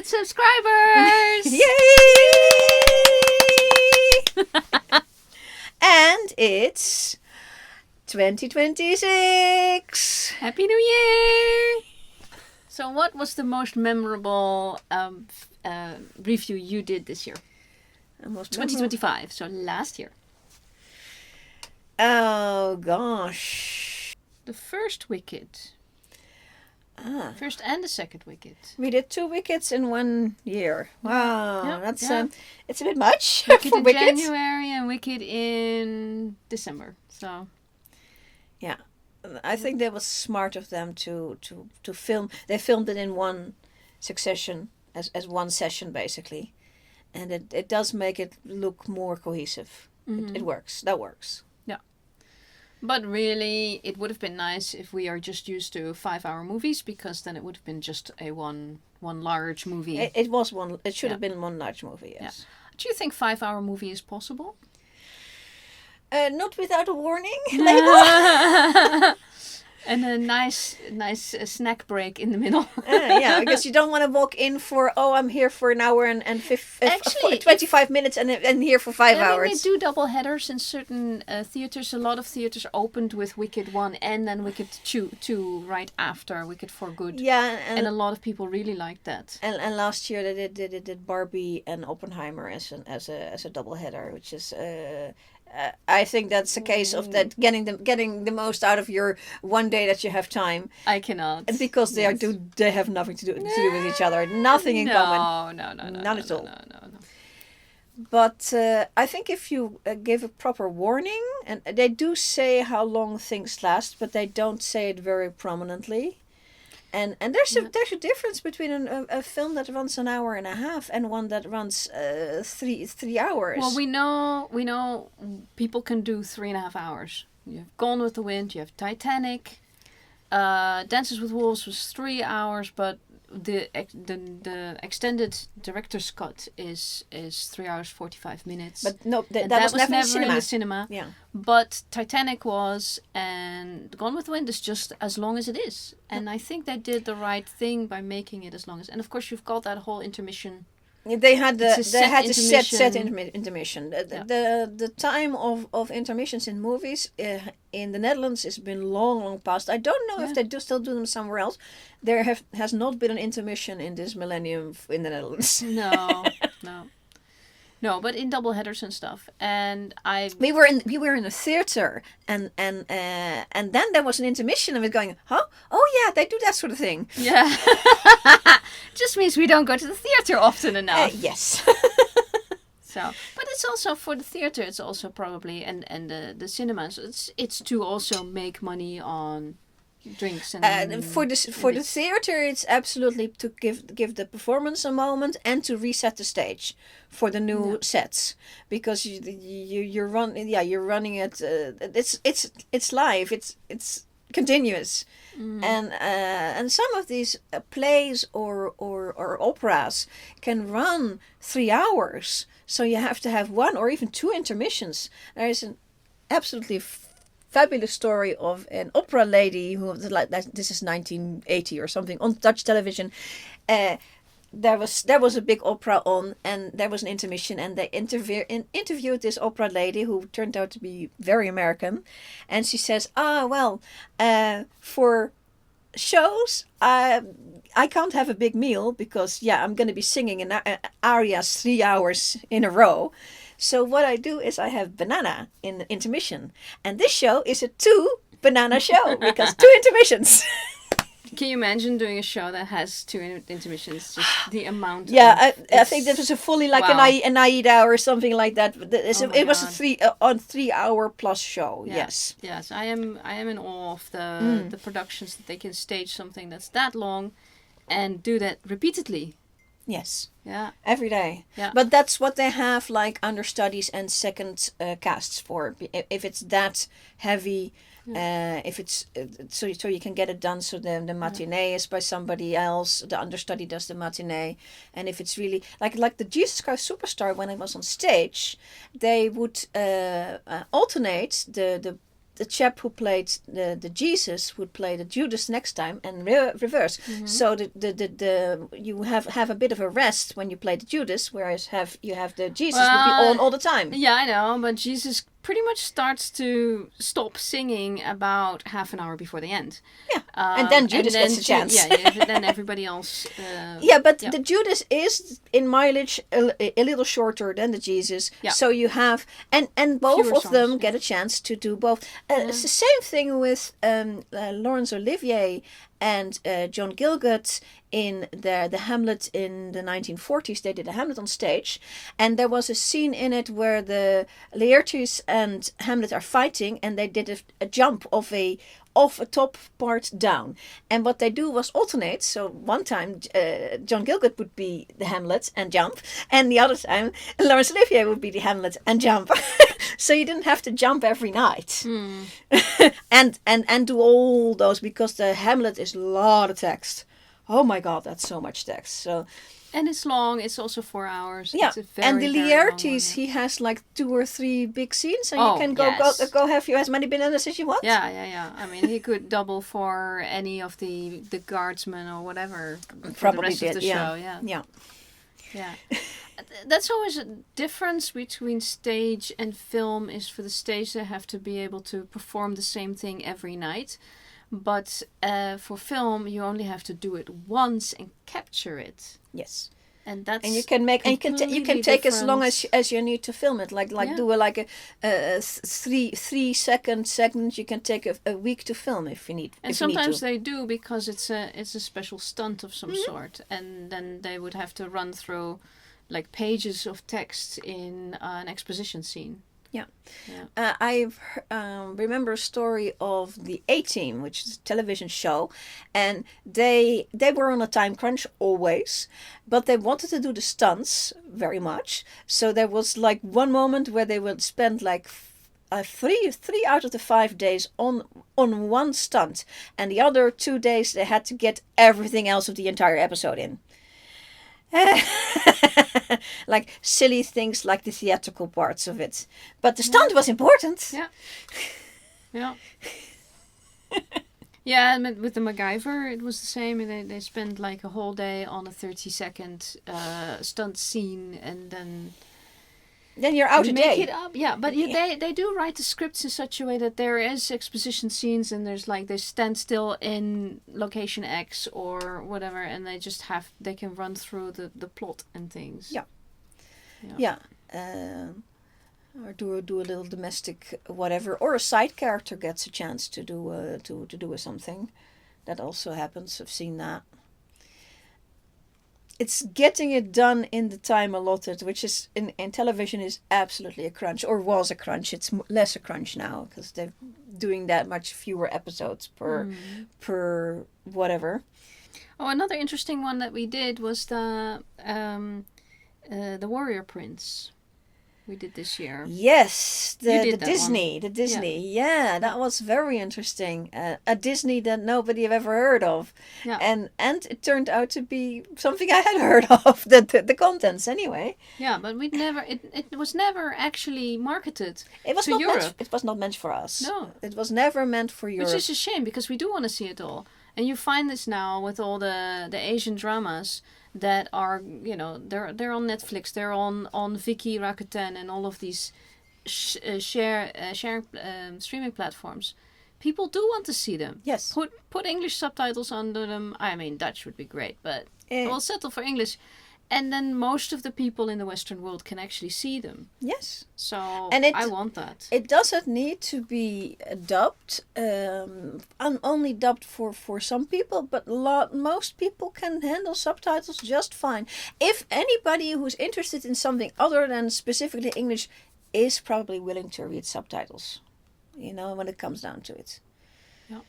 100 subscribers! Yay! And it's 2026! Happy New Year! So what was the most memorable review you did this year? 2025, so last year. Oh gosh. The first Wicked. First and the second Wicked. We did 2 Wickeds in 1 year. Wow, Yeah, that's yeah. it's a bit much Wicked for in Wicked. January and Wicked in December. So Yeah, I think that was smart of them to film. They filmed it in one succession as one session basically, and it does make it look more cohesive. It works. That works. but really, it would have been nice if we are just used to 5-hour movies, because then it would have been just a one large movie. It was one. It should have been one large movie. Yes. Do you think 5-hour movie is possible? Not without a warning label. And a nice snack break in the middle. Yeah, because you don't want to walk in for, I'm here for an hour and Actually, 25 minutes and here for 5 hours. They do double headers in certain theaters. A lot of theaters opened with Wicked 1 and then Wicked 2 right after Wicked for Good. Yeah, and a lot of people really liked that. And last year they did Barbie and Oppenheimer as a double header, which is I think that's a case of that getting the most out of your one day that you have time. I cannot, and because they have nothing to do with each other, nothing in common. No, none at all. No. But I think if you give a proper warning, and they do say how long things last, but they don't say it very prominently. And there's a difference between a film that runs an hour and a half and one that runs 3 hours. Well, we know people can do 3.5 hours. You have Gone with the Wind, you have Titanic, Dances with Wolves was 3 hours, but the extended director's cut is 3 hours 45 minutes. But no, that was never in the cinema. Yeah. But Titanic was, and Gone with the Wind is just as long as it is. And I think they did the right thing by making it as long as. And of course, you've got that whole intermission. They had the set intermission. intermission. The time of intermissions in movies in the Netherlands has been long past. I don't know if they still do them somewhere else. There has not been an intermission in this millennium in the Netherlands. No, but in double headers and stuff. And we were in a theater, and then there was an intermission, and we're going, huh? Oh yeah, they do that sort of thing. Yeah. Just means we don't go to the theater often enough. Yes. So, but it's also for the theater. It's also probably and the cinemas. It's to also make money on drinks and for the theater, it's absolutely to give the performance a moment and to reset the stage for the new sets, because you're running it. It's live. It's continuous. And some of these plays or operas can run 3 hours, so you have to have 1 or even 2 intermissions. There is an absolutely fabulous story of an opera lady who, like, this is 1980 or something, on Dutch television. There was a big opera on, and there was an intermission, and they interviewed this opera lady who turned out to be very American, and she says, for shows, I can't have a big meal because I'm going to be singing in arias 3 hours in a row. So what I do is I have banana in the intermission, and this show is a 2 banana show because 2 intermissions. Can you imagine doing a show that has 2 intermissions? Just the amount. I think that was a fully like an Aida or something like that. It was a 3 hour plus show. Yeah. Yes. I am in awe of the productions that they can stage something that's that long, and do that repeatedly. Yes. Yeah. Every day. Yeah. But that's what they have like understudies and second casts for. If it's that heavy. If it's so you can get it done, so the matinee is by somebody else, the understudy does the matinee, and if it's really like the Jesus Christ Superstar, when it was on stage, they would alternate the the chap who played the Jesus would play the Judas next time, and reverse. So the you have a bit of a rest when you play the Judas, whereas you have the Jesus would be on all the time. Yeah, I know, but Jesus pretty much starts to stop singing about half an hour before the end. Yeah, and then Judas gets a chance. Then everybody else. But the Judas is in mileage a little shorter than the Jesus. Yeah. So you have and both Fewer of them songs, get a chance to do both. It's the same thing with Laurence Olivier and John Gielgud in the Hamlet in the 1940s. They did a Hamlet on stage, and there was a scene in it where the Laertes and Hamlet are fighting, and they did a jump off a top part down. And what they do was alternate. So one time John Gielgud would be the Hamlet and jump, and the other time Laurence Olivier would be the Hamlet and jump. So you didn't have to jump every night. and do all those, because the Hamlet is a lot of text. Oh my God, that's so much text. So. And it's long. It's also 4 hours. Yeah, it's a very, and the very Laertes, he has like 2 or 3 big scenes, and you can go have as many bananas as you want. Yeah. I mean, he could double for any of the guardsmen or whatever. Probably the rest did. Of the show. Yeah. That's always a difference between stage and film. Is for the stage they have to be able to perform the same thing every night. But for film, you only have to do it once and capture it. Yes, and that's you can make you can take as long as you need to film it. Do a 3 second segment. You can take a week to film if you need. And sometimes they do, because it's a special stunt of some sort, and then they would have to run through like pages of text in an exposition scene. Yeah. I remember a story of the A-Team, which is a television show, and they were on a time crunch always, but they wanted to do the stunts very much. So there was like one moment where they would spend like 3 out of the 5 days on one stunt, and the other 2 days they had to get everything else of the entire episode in. Like silly things like the theatrical parts of it, but the stunt was important. Yeah, and with the MacGyver it was the same. They spent like a whole day on a 30-second stunt scene, and then you're out of day. Make it up, yeah. But they do write the scripts in such a way that there is exposition scenes, and there's like they stand still in location X or whatever, and they can run through the plot and things. Yeah. Or do a little domestic whatever, or a side character gets a chance to do something. That also happens. I've seen that. It's getting it done in the time allotted, which is in television is absolutely a crunch, or was a crunch. It's less a crunch now because they're doing that much fewer episodes per whatever. Oh, another interesting one that we did was the Warrior Prince. We did this year. Yes, the Disney. Yeah, that was very interesting. A Disney that nobody have ever heard of. Yeah. And it turned out to be something I had heard of, the contents anyway. Yeah, but it was never actually marketed to Europe. It was not meant for us. No. It was never meant for Europe. Which is a shame, because we do want to see it all. And you find this now with all the Asian dramas that are, they're on Netflix, they're on Viki, Rakuten, and all of these sharing streaming platforms. People do want to see them. Yes. Put English subtitles under them. I mean, Dutch would be great, but we'll settle for English. And then most of the people in the Western world can actually see them. Yes. So I want that. It doesn't need to be dubbed, only dubbed for some people, but most people can handle subtitles just fine. If anybody who's interested in something other than specifically English is probably willing to read subtitles, when it comes down to it. Yeah.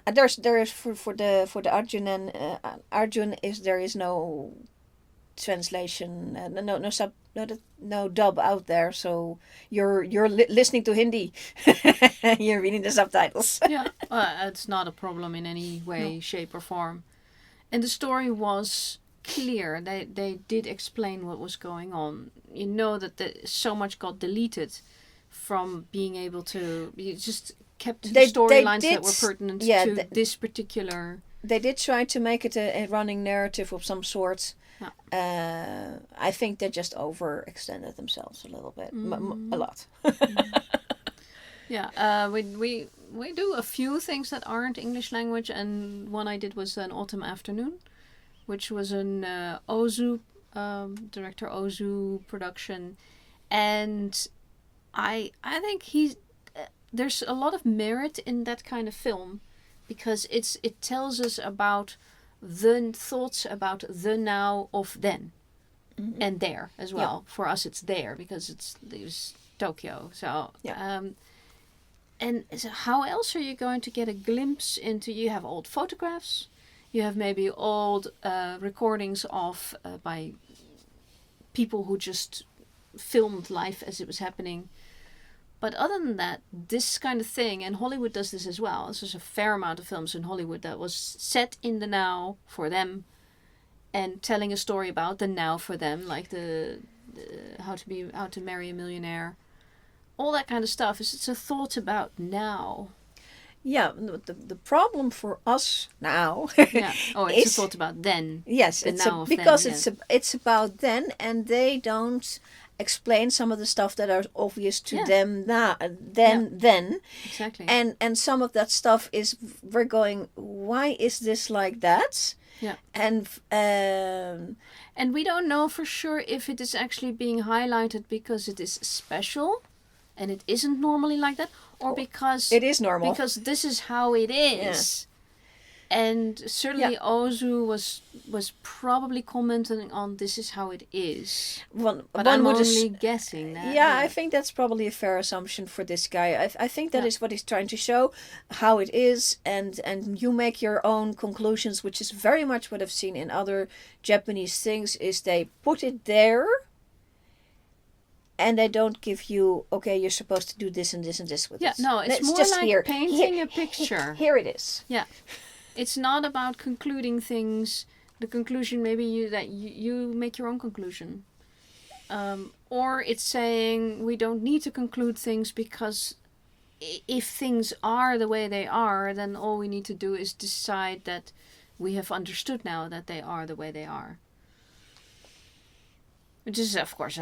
There is for the Arjun and Arjun there is no translation, no dub out there, so you're listening to Hindi. You're reading the subtitles. Yeah, it's not a problem in any way, shape or form. And the story was clear. They did explain what was going on. That so much got deleted from being able to. You just kept They storylines did that were pertinent to this particular. They did try to make it a running narrative of some sort. Yeah. I think they just overextended themselves a little bit, a lot. Yeah, we do a few things that aren't English language, and one I did was an Autumn Afternoon, which was an Ozu director Ozu production, and I think there's a lot of merit in that kind of film, because it tells us about the thoughts about the now of then, and there as well. Yeah. For us, it's there because it's Tokyo. So and so how else are you going to get a glimpse into? You have old photographs, you have maybe old recordings of by people who just filmed life as it was happening. But other than that, this kind of thing, and Hollywood does this as well. There's a fair amount of films in Hollywood that was set in the now for them, and telling a story about the now for them, like the how to marry a millionaire, all that kind of stuff. It's a thought about now. Yeah, the problem for us now. It's a thought about then. Yes, it's about then, and they don't explain some of the stuff that are obvious to them now. Then exactly. And some of that stuff is we're going, why is this like that? Yeah. And we don't know for sure if it is actually being highlighted because it is special, and it isn't normally like that, or because it is normal. Because this is how it is. Yeah. And certainly Ozu was probably commenting on this is how it is. But I'm only guessing that. Yeah, I think that's probably a fair assumption for this guy. I think that is what he's trying to show, how it is, and you make your own conclusions, which is very much what I've seen in other Japanese things, is they put it there, and they don't give you, okay, you're supposed to do this and this and this with this. Yeah, no, it's more just like painting a picture. Here it is. Yeah. It's not about concluding things. The conclusion, maybe you make your own conclusion. Or it's saying we don't need to conclude things because if things are the way they are, then all we need to do is decide that we have understood now that they are the way they are. Which is, of course,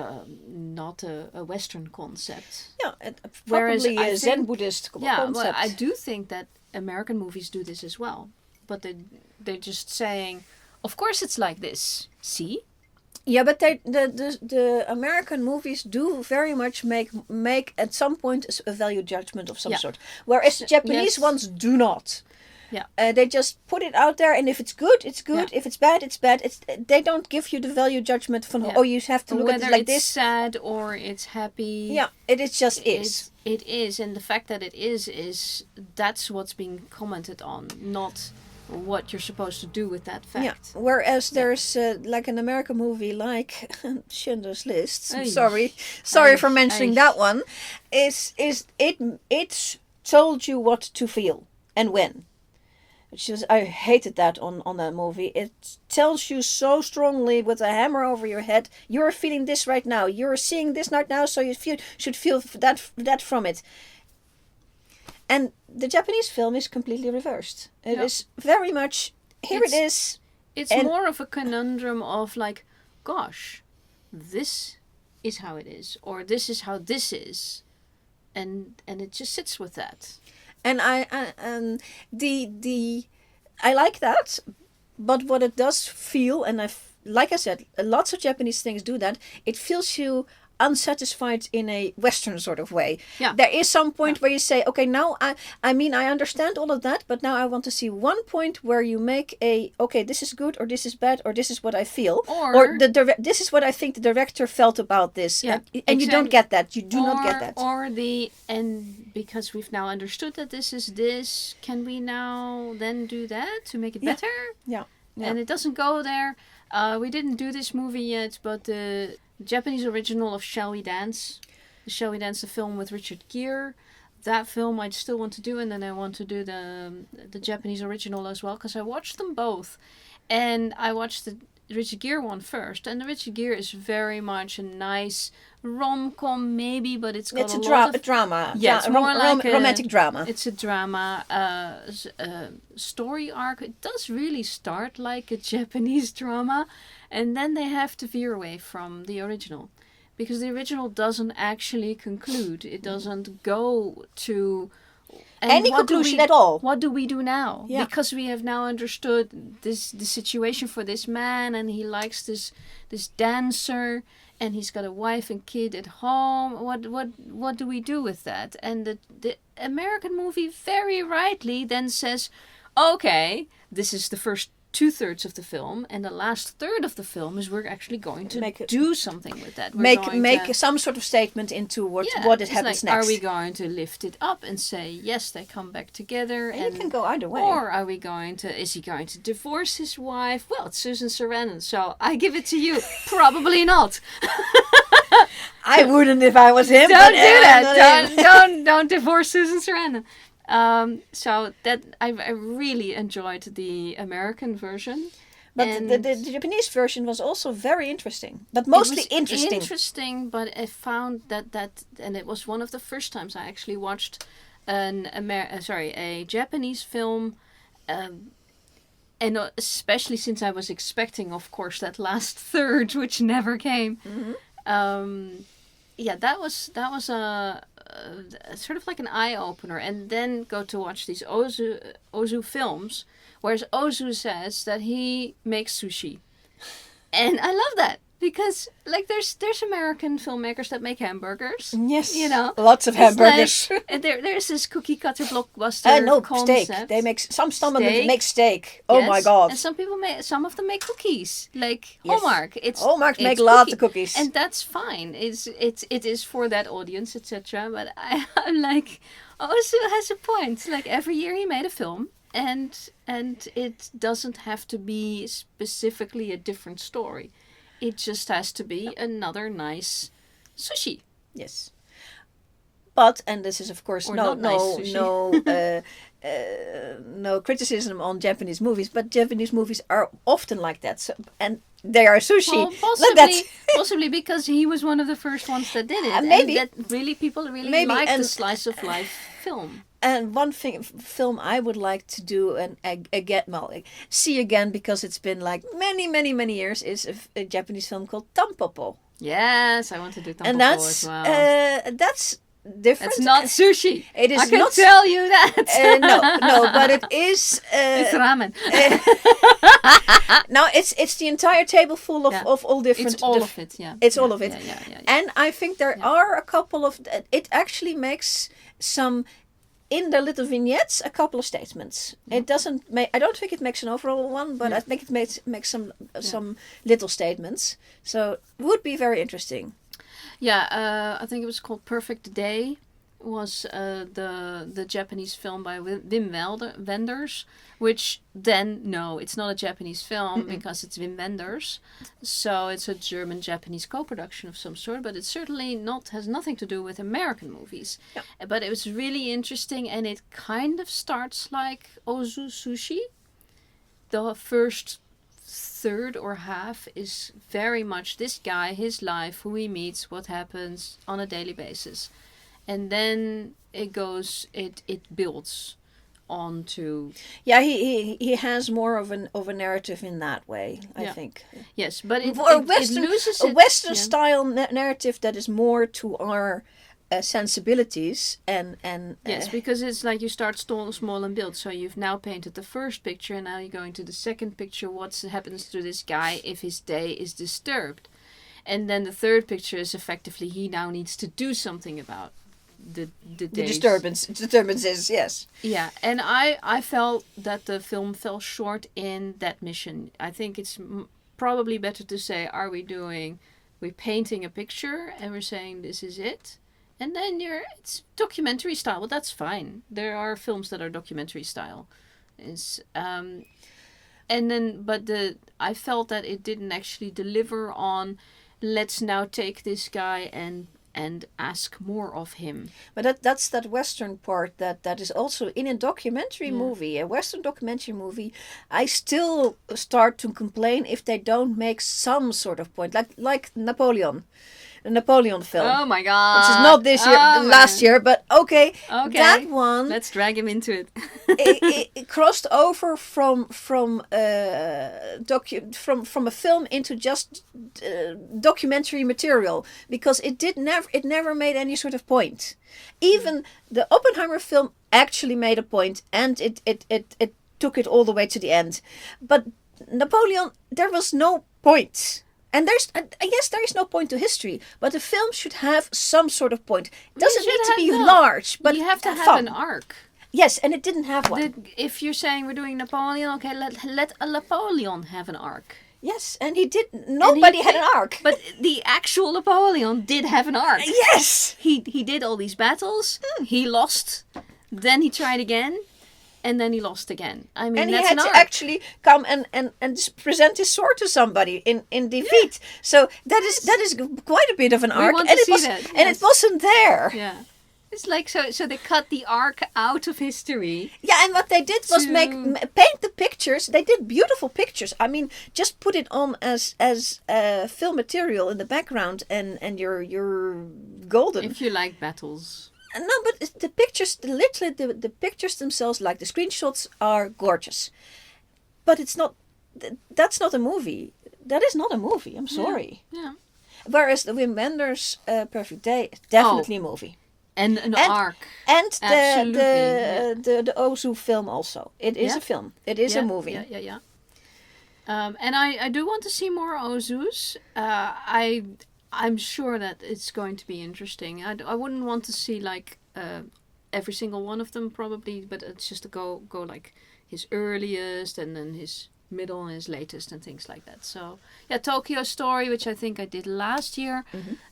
not a Western concept. Yeah, probably a Zen Buddhist concept. Yeah, well, I do think that American movies do this as well. But they're just saying, of course it's like this. See? Yeah, but the American movies do very much make at some point a value judgment of some sort, whereas Japanese ones do not. Yeah, they just put it out there, and if it's good, it's good. Yeah. If it's bad, it's bad. They don't give you the value judgment from you have to look at it like this. Whether it's sad or it's happy. Yeah, it just is. It is, and the fact that it is that's what's being commented on, not what you're supposed to do with that fact. Yeah. Whereas there's like an American movie like Schindler's List. Sorry for mentioning that one. It's told you what to feel and when. I hated that on that movie. It tells you so strongly with a hammer over your head. You're feeling this right now. You're seeing this right now, so you should feel that from it. And the Japanese film is completely reversed. It is very much, it is. It's more of a conundrum of like, gosh, this is how it is. Or this is how this is. And it just sits with that. And I like that. But what it does feel, and like I said, lots of Japanese things do that, it feels you unsatisfied in a Western sort of way. Yeah. There is some point where you say, okay, now I mean I understand all of that, but now I want to see one point where you make okay, this is good or this is bad or this is what I feel or this is what I think the director felt about this. Yeah, and you don't get that. You do not get that. And because we've now understood that this is this, can we now then do that to make it better? Yeah. And it doesn't go there. We didn't do this movie yet, but the Japanese original of Shall We Dance, the film with Richard Gere, that film I still want to do, and then I want to do the Japanese original as well, because I watched them both. And I watched Richard Gere won first, and the Richard Gere is very much a nice rom-com maybe, but it's got a drama. Yeah, it's more like a romantic drama. It's a drama story arc. It does really start like a Japanese drama, and then they have to veer away from the original, because the original doesn't actually conclude. It doesn't go to any conclusion at all. What do we do now? Yeah. Because we have now understood the situation for this man, and he likes this dancer, and he's got a wife and kid at home. What do we do with that? And the American movie very rightly then says, okay, this is the first 2/3 of the film, and the last third of the film is we're actually going to do something with that. Make some sort of statement into what happens next. Are we going to lift it up and say, yes, they come back together? And it can go either way. Or are we is he going to divorce his wife? Well, it's Susan Sarandon, so I give it to you. Probably not. I wouldn't if I was him. Don't do that. Don't divorce Susan Sarandon. So that I really enjoyed the American version, but the Japanese version was also very interesting, but mostly interesting. Interesting, but I found that and it was one of the first times I actually watched a Japanese film, and especially since I was expecting, of course, that last third, which never came. Mm-hmm. That was a sort of like an eye-opener, and then go to watch these Ozu films, whereas Ozu says that he makes sushi. And I love that, because like there's American filmmakers that make hamburgers. Yes, lots of hamburgers. Like, there's this cookie cutter blockbuster concept. Steak. They make some make steak. Oh my god! And some of them make cookies, like Hallmark. Hallmark make lots of cookies, and that's fine. It is for that audience, etc. But I'm like, Ozu has a point. Like every year he made a film. And it doesn't have to be specifically a different story. It just has to be another nice sushi. Yes. But, and this is of course no criticism on Japanese movies, but Japanese movies are often like that. So, and they are sushi. Well, possibly because he was one of the first ones that did it. Maybe. And that people really like the slice of life film. And one film I would like to do see again, because it's been like many years, is a Japanese film called Tampopo. Yes, I want to do Tampopo and as well. That's different. It's not sushi. It is. I can tell you that. No, but it is. It's ramen. No, it's the entire table full of all different. It's all of it. Yeah. It's all of it. Yeah. And I think there are a couple of. It actually makes some. In the little vignettes, a couple of statements. It doesn't make. I don't think it makes an overall one, but I think it makes some little statements. So it would be very interesting. Yeah, I think it was called Perfect Day. Was the Japanese film by Wim Wenders, which then it's not a Japanese film because it's Wim Wenders, so it's a German-Japanese co-production of some sort, but it's certainly has nothing to do with American movies. Yep. But it was really interesting, and it kind of starts like Ozu Sushi. The first third or half is very much this guy, his life, who he meets, what happens on a daily basis. And then it builds on to... Yeah, he has more of a narrative in that way, I think. Yes, but it loses a Western style narrative that is more to our sensibilities and yes, because it's like you start small and build. So you've now painted the first picture, and now you're going to the second picture. What happens to this guy if his day is disturbed? And then the third picture is effectively he now needs to do something about the disturbances, yes. Yeah, and I felt that the film fell short in that mission. I think it's probably better to say, we're painting a picture and we're saying this is it, and then it's documentary style. Well, that's fine. There are films that are documentary style. I felt that it didn't actually deliver on, let's now take this guy and and ask more of him. But that's that Western part that is also in a documentary movie, a Western documentary movie. I still start to complain if they don't make some sort of point, like Napoleon. The Napoleon film. Oh my god. Which is not this year, last year, but okay. That one. Let's drag him into it. it crossed over from a film into just documentary material, because it never made any sort of point. Even the Oppenheimer film actually made a point, and it took it all the way to the end. But Napoleon, there was no point. And yes, there is no point to history, but the film should have some sort of point. It doesn't need to be large, but you have to have fun. an arc. Yes, and it didn't have one. If you're saying we're doing Napoleon, okay, let a Napoleon have an arc. Yes, and he did. Nobody had an arc. But the actual Napoleon did have an arc. Yes, he did all these battles. He lost, then he tried again. And then he lost again. I mean, and that's he had to actually come and present his sword to somebody in defeat. Yeah. So that is quite a bit of an arc, and it wasn't there. Yeah, it's like so they cut the arc out of history. Yeah, and what they did was paint the pictures. They did beautiful pictures. I mean, just put it on as film material in the background, and you're golden. If you like battles. No, but the pictures, literally the pictures themselves, like the screenshots, are gorgeous. But it's not. That's not a movie. That is not a movie. I'm sorry. Yeah. Whereas the Wim Wenders Perfect Day is definitely a movie. And an arc. And the Ozu film also. It is a film. It is a movie. Yeah. And I do want to see more Ozus. I'm sure that it's going to be interesting. I wouldn't want to see like every single one of them probably, but it's just to go like his earliest and then his middle and his latest and things like that. So yeah, Tokyo Story, which I think I did last year,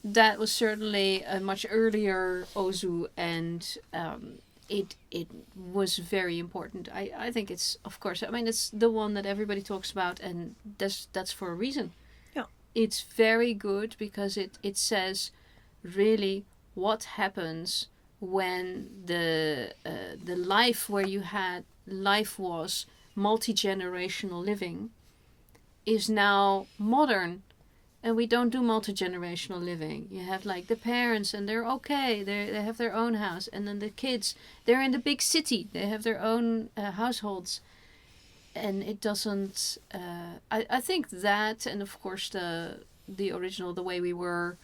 that was certainly a much earlier Ozu, and it was very important. I think it's, of course, I mean, it's the one that everybody talks about, and that's for a reason. It's very good because it says really what happens when the life where life was multi-generational living is now modern, and we don't do multi-generational living. You have like the parents, and they're okay, they have their own house, and then the kids, they're in the big city, they have their own households. And it doesn't. I think that, and of course the original, The Way We Were.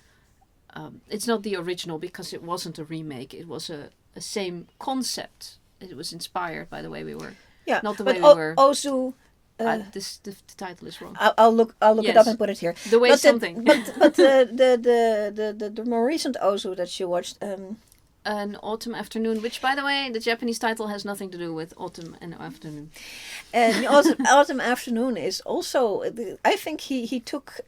It's not the original because it wasn't a remake. It was a same concept. It was inspired by The Way We Were. Yeah, not The Way We Were. Ozu. The title is wrong. I'll look it up and put it here. The way something. But the more recent Ozu that you watched. An Autumn Afternoon, which, by the way, the Japanese title has nothing to do with Autumn and Afternoon. And Autumn Afternoon is also, I think he took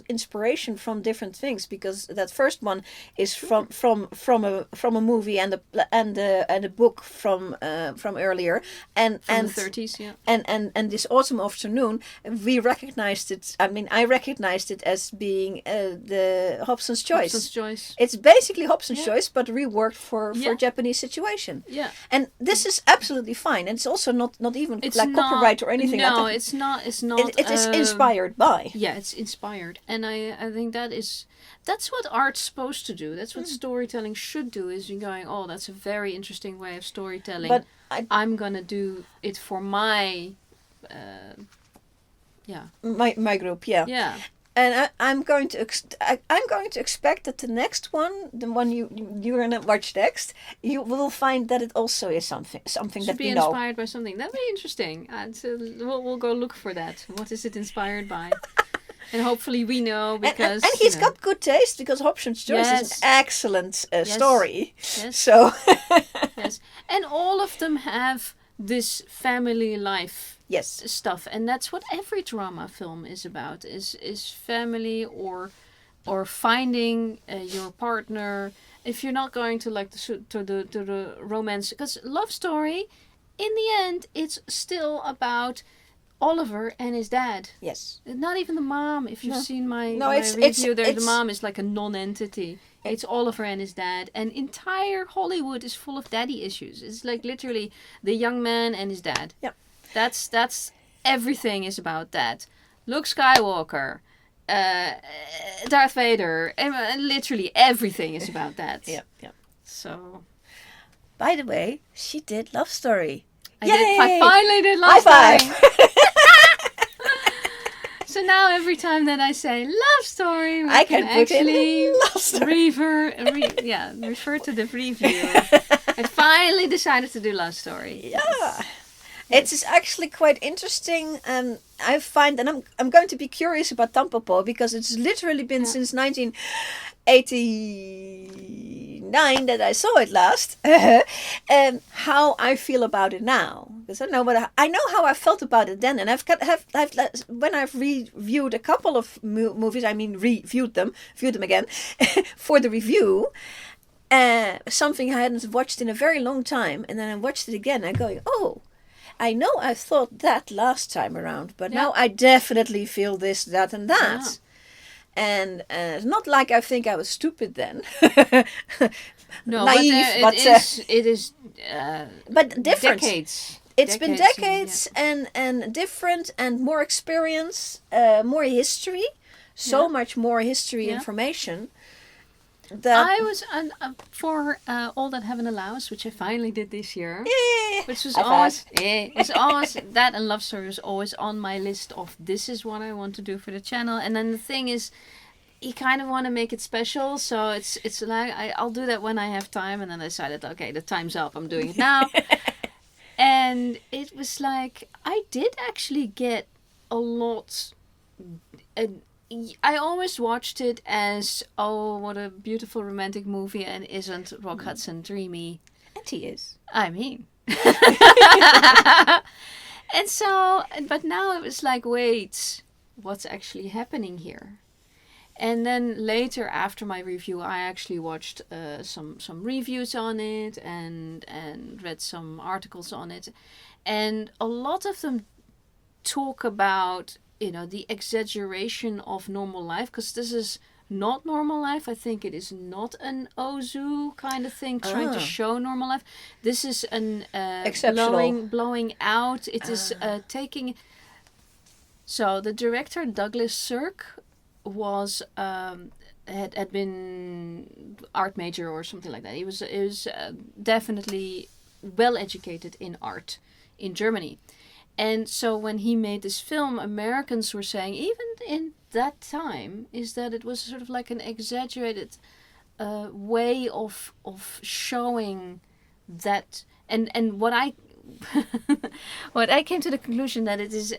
inspiration from different things, because that first one is from a movie and a book from earlier, and the 30s, yeah. And this Autumn Afternoon, we recognized it. I mean, I recognized it as being the Hobson's Choice. Hobson's Choice. It's basically Hobson's Choice, but reworked for Japanese situation. Yeah. And this is absolutely fine. And it's also not even it's like not, copyright or anything. No, it's not. It's not. It is inspired by. Yeah, it's inspired, and I think that's what art's supposed to do. That's what storytelling should do. Is you're going, oh, that's a very interesting way of storytelling. But I'm gonna do it for my. My group. Yeah. Yeah. And I'm going to expect that the next one, the one you're gonna watch next, you will find that it also is something that we know. Should be inspired by something. That'd be interesting. So we'll go look for that. What is it inspired by? And hopefully we know, because and he's got good taste, because Hobson's Choice is an excellent story. Yes. So yes, and all of them have this family life. Yes, stuff, and that's what every drama film is about: is family or finding your partner. If you're not going to like the romance, because love story, in the end, it's still about Oliver and his dad. Yes, not even the mom. If you've seen my review, the mom is like a non-entity. It's Oliver and his dad. And entire Hollywood is full of daddy issues. It's like literally the young man and his dad. Yeah. That's everything is about that. Luke Skywalker, Darth Vader, literally everything is about that. Yeah, yeah. So, by the way, she did Love Story. I finally did Love High Story. five. So now every time that I say Love Story, I can put actually in Love Story. refer to the preview. I finally decided to do Love Story. Yeah. It is actually quite interesting. I find, and I'm going to be curious about Tampopo because it's literally been since 1989 that I saw it last. How I feel about it now, because I know how I felt about it then, and when I've reviewed a couple of movies, I mean viewed them again for the review. Something I hadn't watched in a very long time, and then I watched it again. I'm going, oh. I know I thought that last time around, but now I definitely feel this, that, and that. Yeah. And it's not like I think I was stupid then. No, naive, but it is. But different. Decades. It's been decades and different and more experience, more history, so much more history information. I was for All That Heaven Allows, which I finally did this year. Yeah, which was always that, and Love Story was always on my list of this is what I want to do for the channel. And then the thing is, you kind of want to make it special, so it's like I'll do that when I have time. And then I decided, okay, the time's up. I'm doing it now. And it was like I did actually get a lot. I always watched it as, oh, what a beautiful romantic movie, and isn't Rock Hudson dreamy? And he is. I mean. And so, but now it was like, wait, what's actually happening here? And then later, after my review, I actually watched some reviews on it and read some articles on it. And a lot of them talk about, the exaggeration of normal life, because this is not normal life. I think it is not an Ozu kind of thing trying to show normal life. This is an blowing out. It is taking. So the director Douglas Sirk was had been art major or something like that. He was definitely well educated in art in Germany. And so when he made this film, Americans were saying, even in that time, is that it was sort of like an exaggerated way of showing that. And what I what I came to the conclusion that it's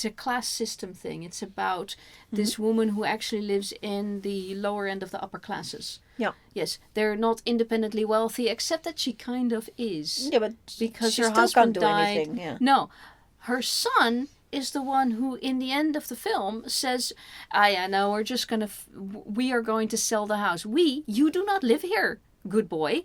a class system thing. It's about this woman who actually lives in the lower end of the upper classes. Yeah. Yes, they're not independently wealthy, except that she kind of is. Yeah, but because she her still husband can't do died. anything. Yeah. No, her son is the one who, in the end of the film, says, no, we are going to sell the house. You do not live here, good boy.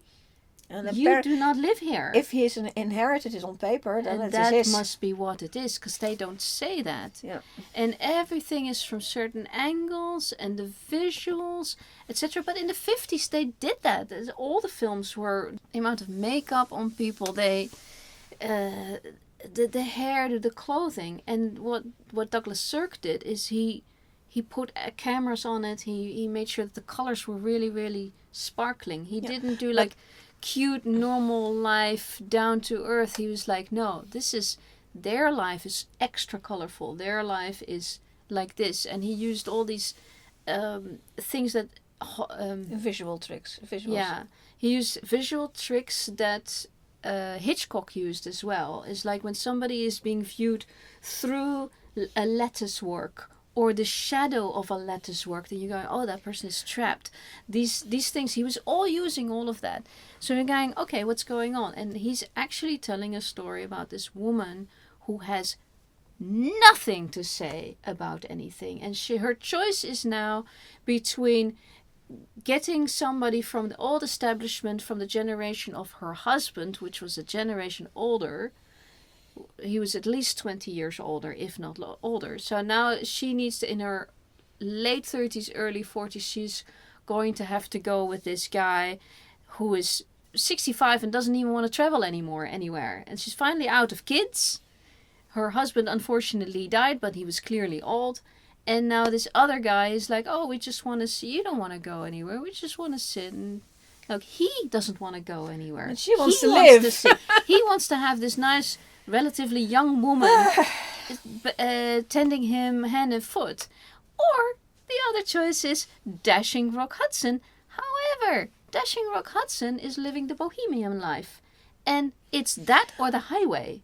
And you do not live here. If he is inherited it on paper, then it that is. must be what it is, because they don't say that. Yeah. And everything is from certain angles and the visuals, etc. But in the 50s, they did that. All the films were the amount of makeup on people. The hair, the clothing, and what Douglas Sirk did is he put cameras on it. He made sure that the colors were really, really sparkling. He didn't do cute normal life down to earth. He was like, no, their life is extra colorful. Their life is like this, and he used all these things that visual tricks. Visuals. Yeah, he used visual tricks that Hitchcock used as well. It's like when somebody is being viewed through a lattice work or the shadow of a lattice work, then you're going, oh, that person is trapped. These things, he was all using all of that. So you're going, okay, what's going on? And he's actually telling a story about this woman who has nothing to say about anything. And her choice is now between getting somebody from the old establishment, from the generation of her husband, which was a generation older. He was at least 20 years older, if not older. So now she needs to, in her late 30s, early 40s, she's going to have to go with this guy who is 65 and doesn't even want to travel anymore anywhere. And she's finally out of kids. Her husband unfortunately died, but he was clearly old. And now this other guy is like, oh, we just want to see. You don't want to go anywhere. We just want to sit. And look, he doesn't want to go anywhere. And she wants he to wants live. To sit. He wants to have this nice, relatively young woman tending him hand and foot. Or the other choice is Dashing Rock Hudson. However, Dashing Rock Hudson is living the bohemian life. And it's that or the highway.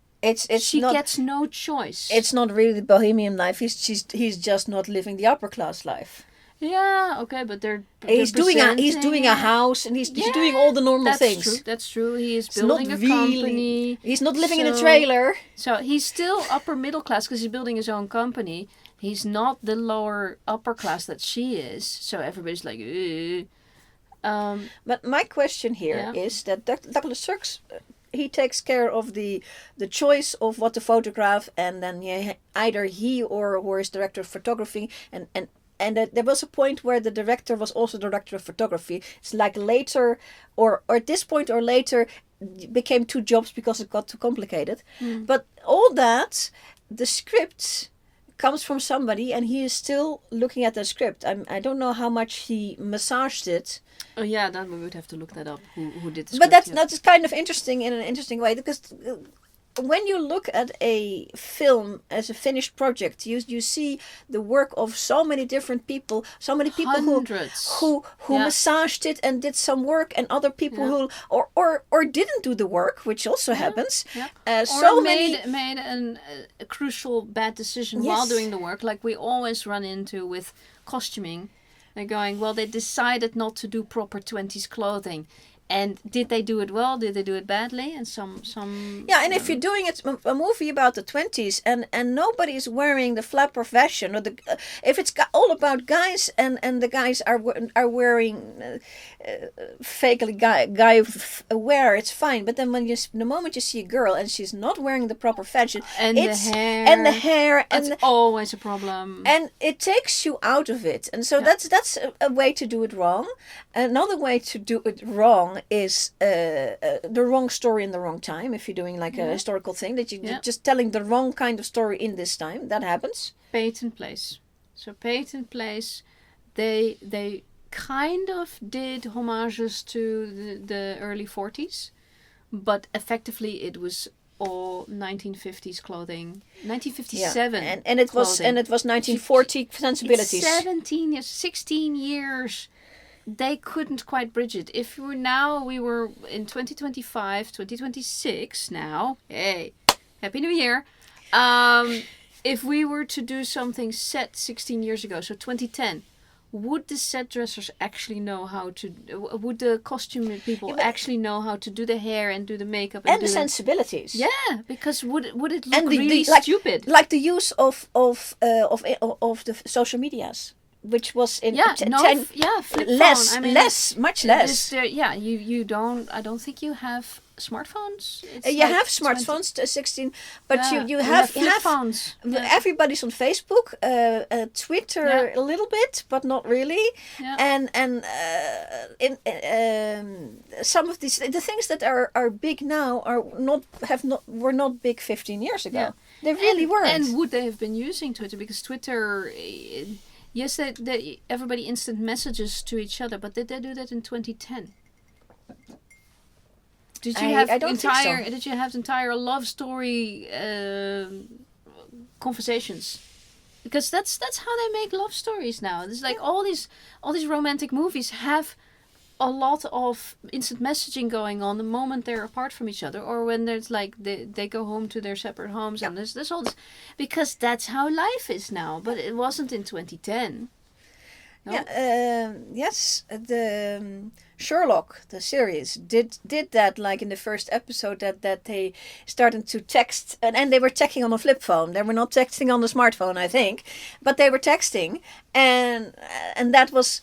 She gets no choice. It's not really the bohemian life. He's just not living the upper class life. Yeah, okay, but he's doing a house, and he's doing all the normal things. That's true. He is building a company. He's not living in a trailer. So he's still upper middle class because he's building his own company. He's not the lower upper class that she is. So everybody's like, ugh. But my question here is that Douglas Sirk's, he takes care of the choice of what to photograph, and then either he or his director of photography, and there was a point where the director was also the director of photography. It's like later, or at this point or later, it became two jobs because it got too complicated. But all that, the script comes from somebody, and he is still looking at the script. I don't know how much he massaged it. Oh yeah, then we would have to look that up. Who did the But script? that's kind of interesting in an interesting way, because when you look at a film as a finished project, you see the work of so many different people, so many people Hundreds. who massaged it and did some work, and other people who or didn't do the work, which also happens. Or so made a crucial bad decision while doing the work, like we always run into with costuming. They're going, well, they decided not to do proper 20s clothing. And did they do it well? Did they do it badly? And some. Yeah, and if you're doing a movie about the 20s and nobody is wearing the flapper fashion, or if it's all about guys and the guys are wearing fakely guy wear, it's fine. But then the moment you see a girl and she's not wearing the proper fashion, and the hair, that's always a problem. And it takes you out of it, and so that's a way to do it wrong. Another way to do it wrong is the wrong story in the wrong time. If you're doing like a historical thing, that you're just telling the wrong kind of story in this time, that happens. Peyton Place. So Peyton Place, they kind of did homages to the early 40s, but effectively it was all 1950s clothing. 1957. Yeah. And it was 1940 sensibilities. 16 years. They couldn't quite bridge it. If we were in 2025, 2026 now. Hey, Happy New Year. If we were to do something set 16 years ago, so 2010, would the set dressers actually know how to... Would the costume people actually know how to do the hair and do the makeup? And the sensibilities. Yeah, because would it look really stupid? Like the use of the social medias. Which was in flip less, phone. I mean, much less. You don't. I don't think you have smartphones. You have smartphones, 16, but you have flip phones. Everybody's on Facebook, Twitter a little bit, but not really. Yeah. And some of the things that are big now were not big 15 years ago. Yeah. They really weren't. And would they have been using Twitter? Because Twitter. Yes, everybody instant messages to each other, but did they do that in 2010? Did you have entire love story conversations? Because that's how they make love stories now. It's like all these romantic movies have a lot of instant messaging going on the moment they're apart from each other, or when there's like they go home to their separate homes, and there's all this, because that's how life is now. But it wasn't in 2010. No? Yeah. Yes. The Sherlock, the series, did that, like in the first episode, that they started to text, and they were texting on a flip phone. They were not texting on the smartphone, I think, but they were texting, and that was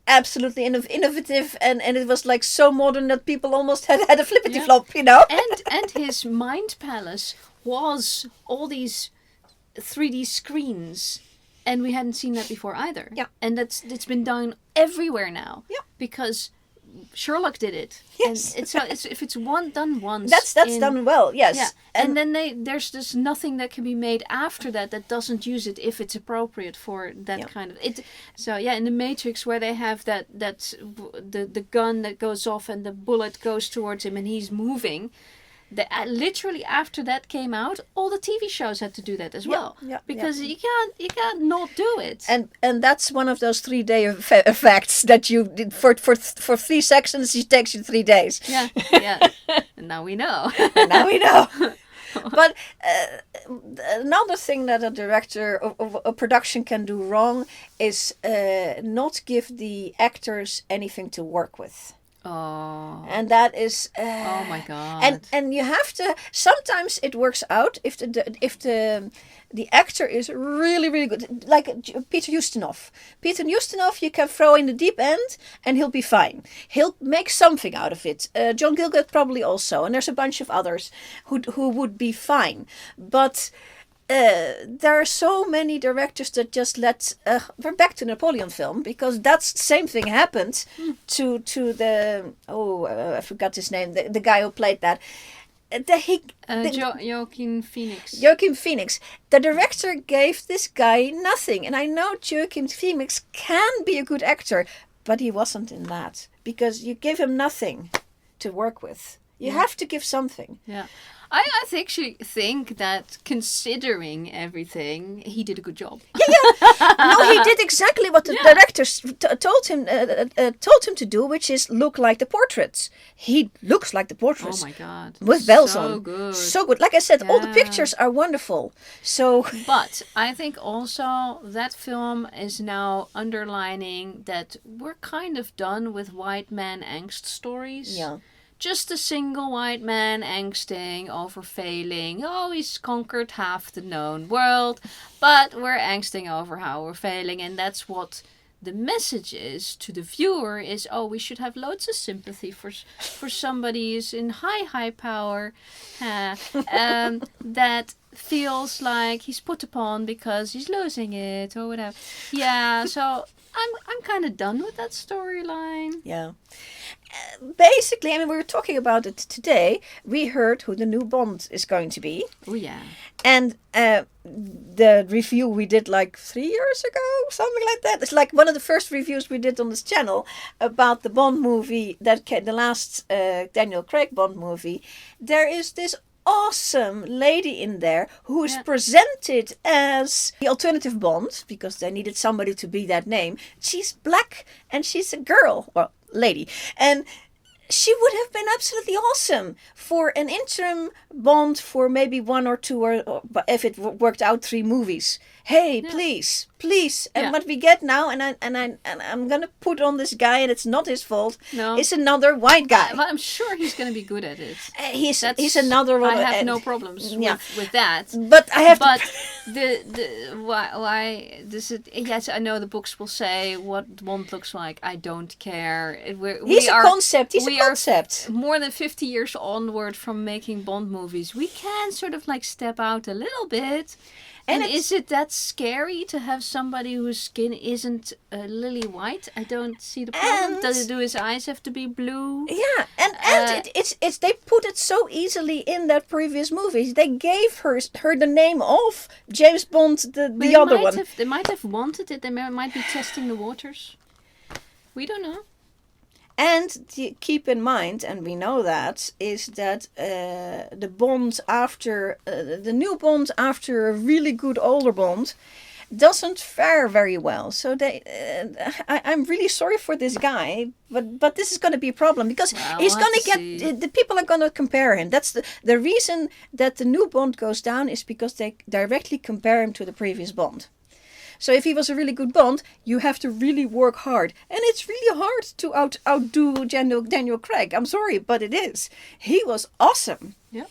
absolutely innovative, and it was like so modern that people almost had a flippity flop, you know. and his mind palace was all these 3D screens And we hadn't seen that before either. Yeah. And it's been done everywhere now. Yeah. Because Sherlock did it. Yes. And it's if it's done once. That's done well. Yes. Yeah. And then there's just nothing that can be made after that doesn't use it if it's appropriate for that kind of it. So in the Matrix where they have that the gun that goes off and the bullet goes towards him and he's moving. Literally after that came out, all the TV shows had to do that as well. Yeah, because you can't not do it. And that's one of those 3-day effects that you did for 3 seconds. It takes you 3 days. Yeah. And now we know. But another thing that a director of a production can do wrong is not give the actors anything to work with. Oh. And that is oh my god. And you have to sometimes it works out if the actor is really, really good, like Peter Ustinov. You can throw in the deep end and he'll be fine. He'll make something out of it. John Gielgud probably also, and there's a bunch of others who would be fine. But there are so many directors that just let. We're back to Napoleon film because that's the same thing happened to the I forgot his name, the guy who played that. Joaquin Phoenix. Joaquin Phoenix. The director gave this guy nothing, and I know Joaquin Phoenix can be a good actor, but he wasn't in that because you give him nothing to work with. You have to give something. Yeah. I actually think that considering everything, he did a good job. Yeah. No, he did exactly what the directors told him to do, which is look like the portraits. He looks like the portraits. Oh my god. With bells so on. Good. So good. Like I said, all the pictures are wonderful. So But I think also that film is now underlining that we're kind of done with white man angst stories. yeah. Just a single white man angsting over failing. Oh, he's conquered half the known world, but we're angsting over how we're failing, and that's what the message is to the viewer is, oh, we should have loads of sympathy for somebody who's in high power that feels like he's put upon because he's losing it or whatever. Yeah, so I'm kind of done with that storyline. Yeah. Basically, I mean, we were talking about it today. We heard who the new Bond is going to be. Oh, yeah. And the review we did like 3 years ago, something like that. It's like one of the first reviews we did on this channel about the Bond movie, the last Daniel Craig Bond movie. There is this awesome lady in there who is presented as the alternative Bond because they needed somebody to be that name. She's black and she's a girl, well, lady, and she would have been absolutely awesome for an interim Bond for maybe 1 or 2 or if it worked out 3 movies. Hey, please. And what we get now, and I'm gonna put on this guy, and it's not his fault. No, it's another white guy. But I'm sure he's gonna be good at it. He's another one. I have no problems with that. But I have. But why does it? Yes, I know the books will say what Bond looks like. I don't care. He's a concept. He's a concept. More than 50 years onward from making Bond movies, we can sort of like step out a little bit. And is it that scary to have somebody whose skin isn't lily white? I don't see the problem. Do his eyes have to be blue? Yeah, and it's they put it so easily in that previous movie. They gave her the name of James Bond, the other one. They might have wanted it. They might be testing the waters. We don't know. And keep in mind, and we know that, is that the Bond after the new Bond after a really good older Bond doesn't fare very well. So I'm really sorry for this guy, but this is going to be a problem because he's going to get the people are going to compare him. That's the reason that the new Bond goes down is because they directly compare him to the previous Bond. So if he was a really good Bond, you have to really work hard. And it's really hard to outdo Daniel Craig. I'm sorry, but it is. He was awesome. Yeah.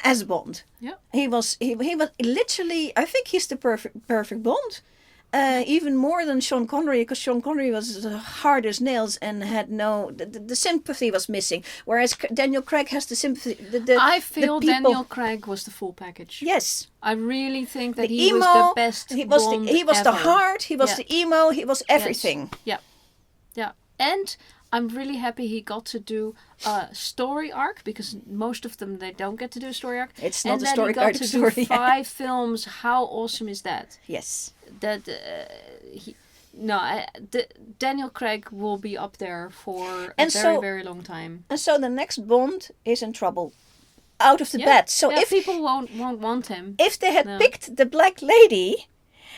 As Bond. Yeah. He was literally, I think he's the perfect Bond. even more than Sean Connery, because Sean Connery was hard as nails and had the sympathy was missing. Whereas Daniel Craig has the sympathy. I feel Daniel Craig was the full package. Yes. I really think that The he emo, was the best he was Bond he was ever. the heart, he was the emo, he was everything. Yes. Yeah. And I'm really happy he got to do a story arc, because most of them, they don't get to do a story arc. It's not and a then story he got arc to story. do 5 films. How awesome is that? Yes. That Daniel Craig will be up there for a very, very long time. And so the next Bond is in trouble. Out of the bat. So if people won't want him. If they had picked the black lady,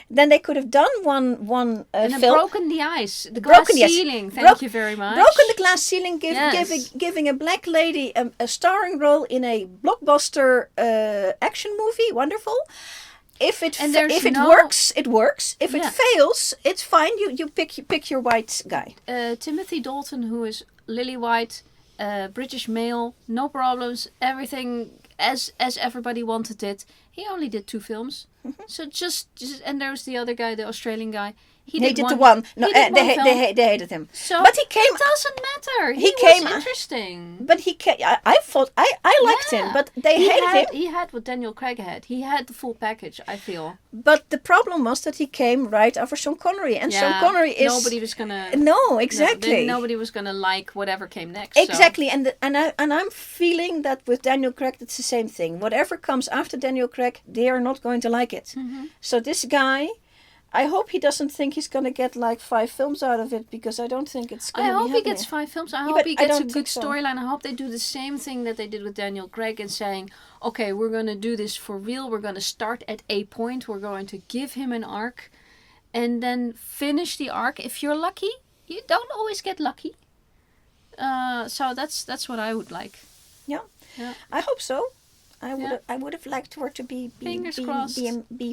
then they could have done one and film. Broken the ice, the glass ceiling. Thank you very much. Broken the glass ceiling, giving a black lady a starring role in a blockbuster action movie. Wonderful. If it works, it works. If it fails, it's fine. You pick your white guy. Timothy Dalton, who is lily white, British male, no problems. Everything as everybody wanted it. He only did 2 films. So just and there's the other guy, the Australian guy. He did one. No, they hated him. So but he came. It doesn't matter. He came was interesting. But he came. I thought I liked him, but they hated him. He had what Daniel Craig had. He had the full package, I feel. But the problem was that he came right after Sean Connery, and Sean Connery is nobody was gonna. No, exactly. Nobody was gonna like whatever came next. Exactly, so. and I'm feeling that with Daniel Craig, it's the same thing. Whatever comes after Daniel Craig, they are not going to like it. Mm-hmm. So this guy, I hope he doesn't think he's going to get like 5 films out of it, because I don't think it's going to be happening. I hope he gets 5 films. I hope he gets a good storyline. I hope they do the same thing that they did with Daniel Craig and saying, okay, we're going to do this for real. We're going to start at a point. We're going to give him an arc and then finish the arc. If you're lucky, you don't always get lucky. So that's what I would like. Yeah. I hope so. I would have liked her to be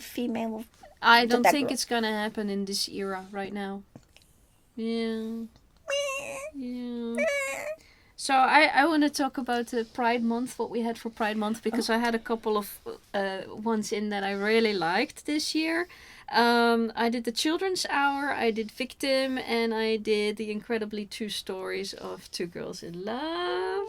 female. I don't think it's gonna happen in this era right now. Yeah. So I want to talk about Pride Month, what we had for Pride Month, because I had a couple of ones in that I really liked this year. I did the Children's Hour, I did Victim, and I did the incredibly true stories of 2 Girls in Love.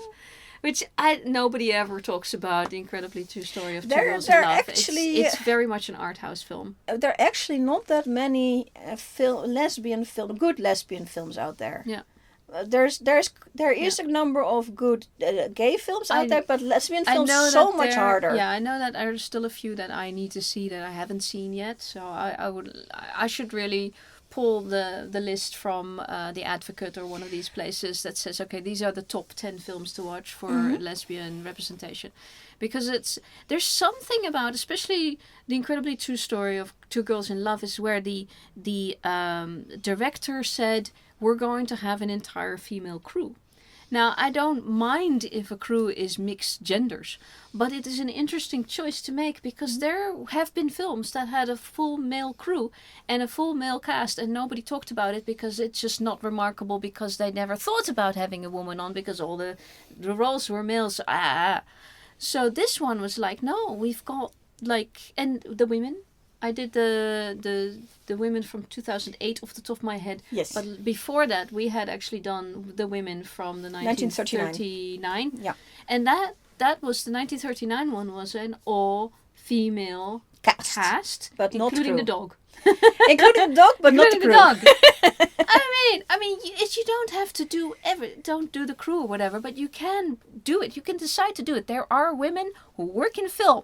Which nobody ever talks about, the incredibly true story of 2 Girls in Love. Actually, it's very much an art house film. There are actually not that many good lesbian films out there. Yeah. There is a number of good gay films out there, but lesbian films so much harder. Yeah, I know that there's still a few that I need to see that I haven't seen yet. So I should really pull the list from The Advocate or one of these places that says, okay, these are the top 10 films to watch for lesbian representation. Because there's something about, especially the incredibly true story of 2 Girls in Love, is where the director said, we're going to have an entire female crew. Now, I don't mind if a crew is mixed genders, but it is an interesting choice to make, because there have been films that had a full male crew and a full male cast, and nobody talked about it because it's just not remarkable, because they never thought about having a woman on, because all the roles were males. So this one was like, no, we've got and the women. I did the women from 2008 off the top of my head. Yes. But before that, we had actually done the women from the 1939. Yeah. And that was the 1939 one, was an all-female cast, but including not the dog. Including the dog, but not the crew. Dog. I mean, you don't have to don't do the crew or whatever, but you can do it. You can decide to do it. There are women who work in film.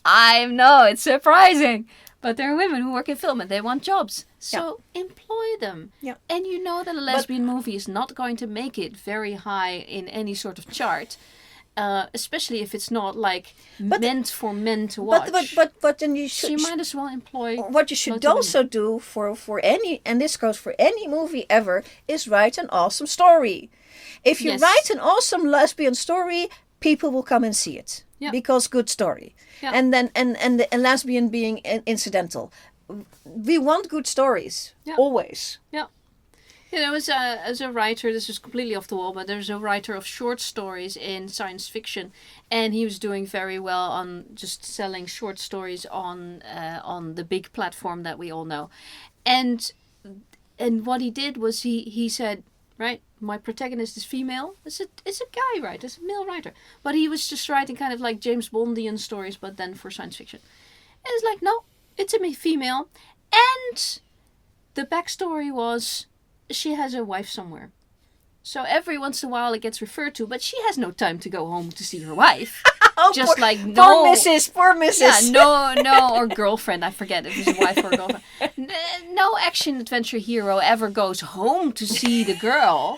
I know, it's surprising. But there are women who work in film and they want jobs. So employ them. Yeah. And you know that a lesbian movie is not going to make it very high in any sort of chart. Especially if it's not meant for men to watch. But then you should. So you might as well employ. What you should also do for any, and this goes for any movie ever, is write an awesome story. If you write an awesome lesbian story, people will come and see it. Yeah. Because good story. Yeah. And then and the lesbian being incidental. We want good stories. Yeah. Always. Yeah. As a writer, this is completely off the wall, but there's a writer of short stories in science fiction, and he was doing very well on just selling short stories on the big platform that we all know. and what he did was he said, right, my protagonist is female. It's a guy writer, it's a male writer, but he was just writing kind of like James Bondian stories, but then for science fiction. And it's like, no, it's a female, and the backstory was she has a wife somewhere. So every once in a while it gets referred to, but she has no time to go home to see her wife. Just poor, like no, poor Mrs. Yeah, no, or girlfriend. I forget if it's a wife or a girlfriend. No action adventure hero ever goes home to see the girl.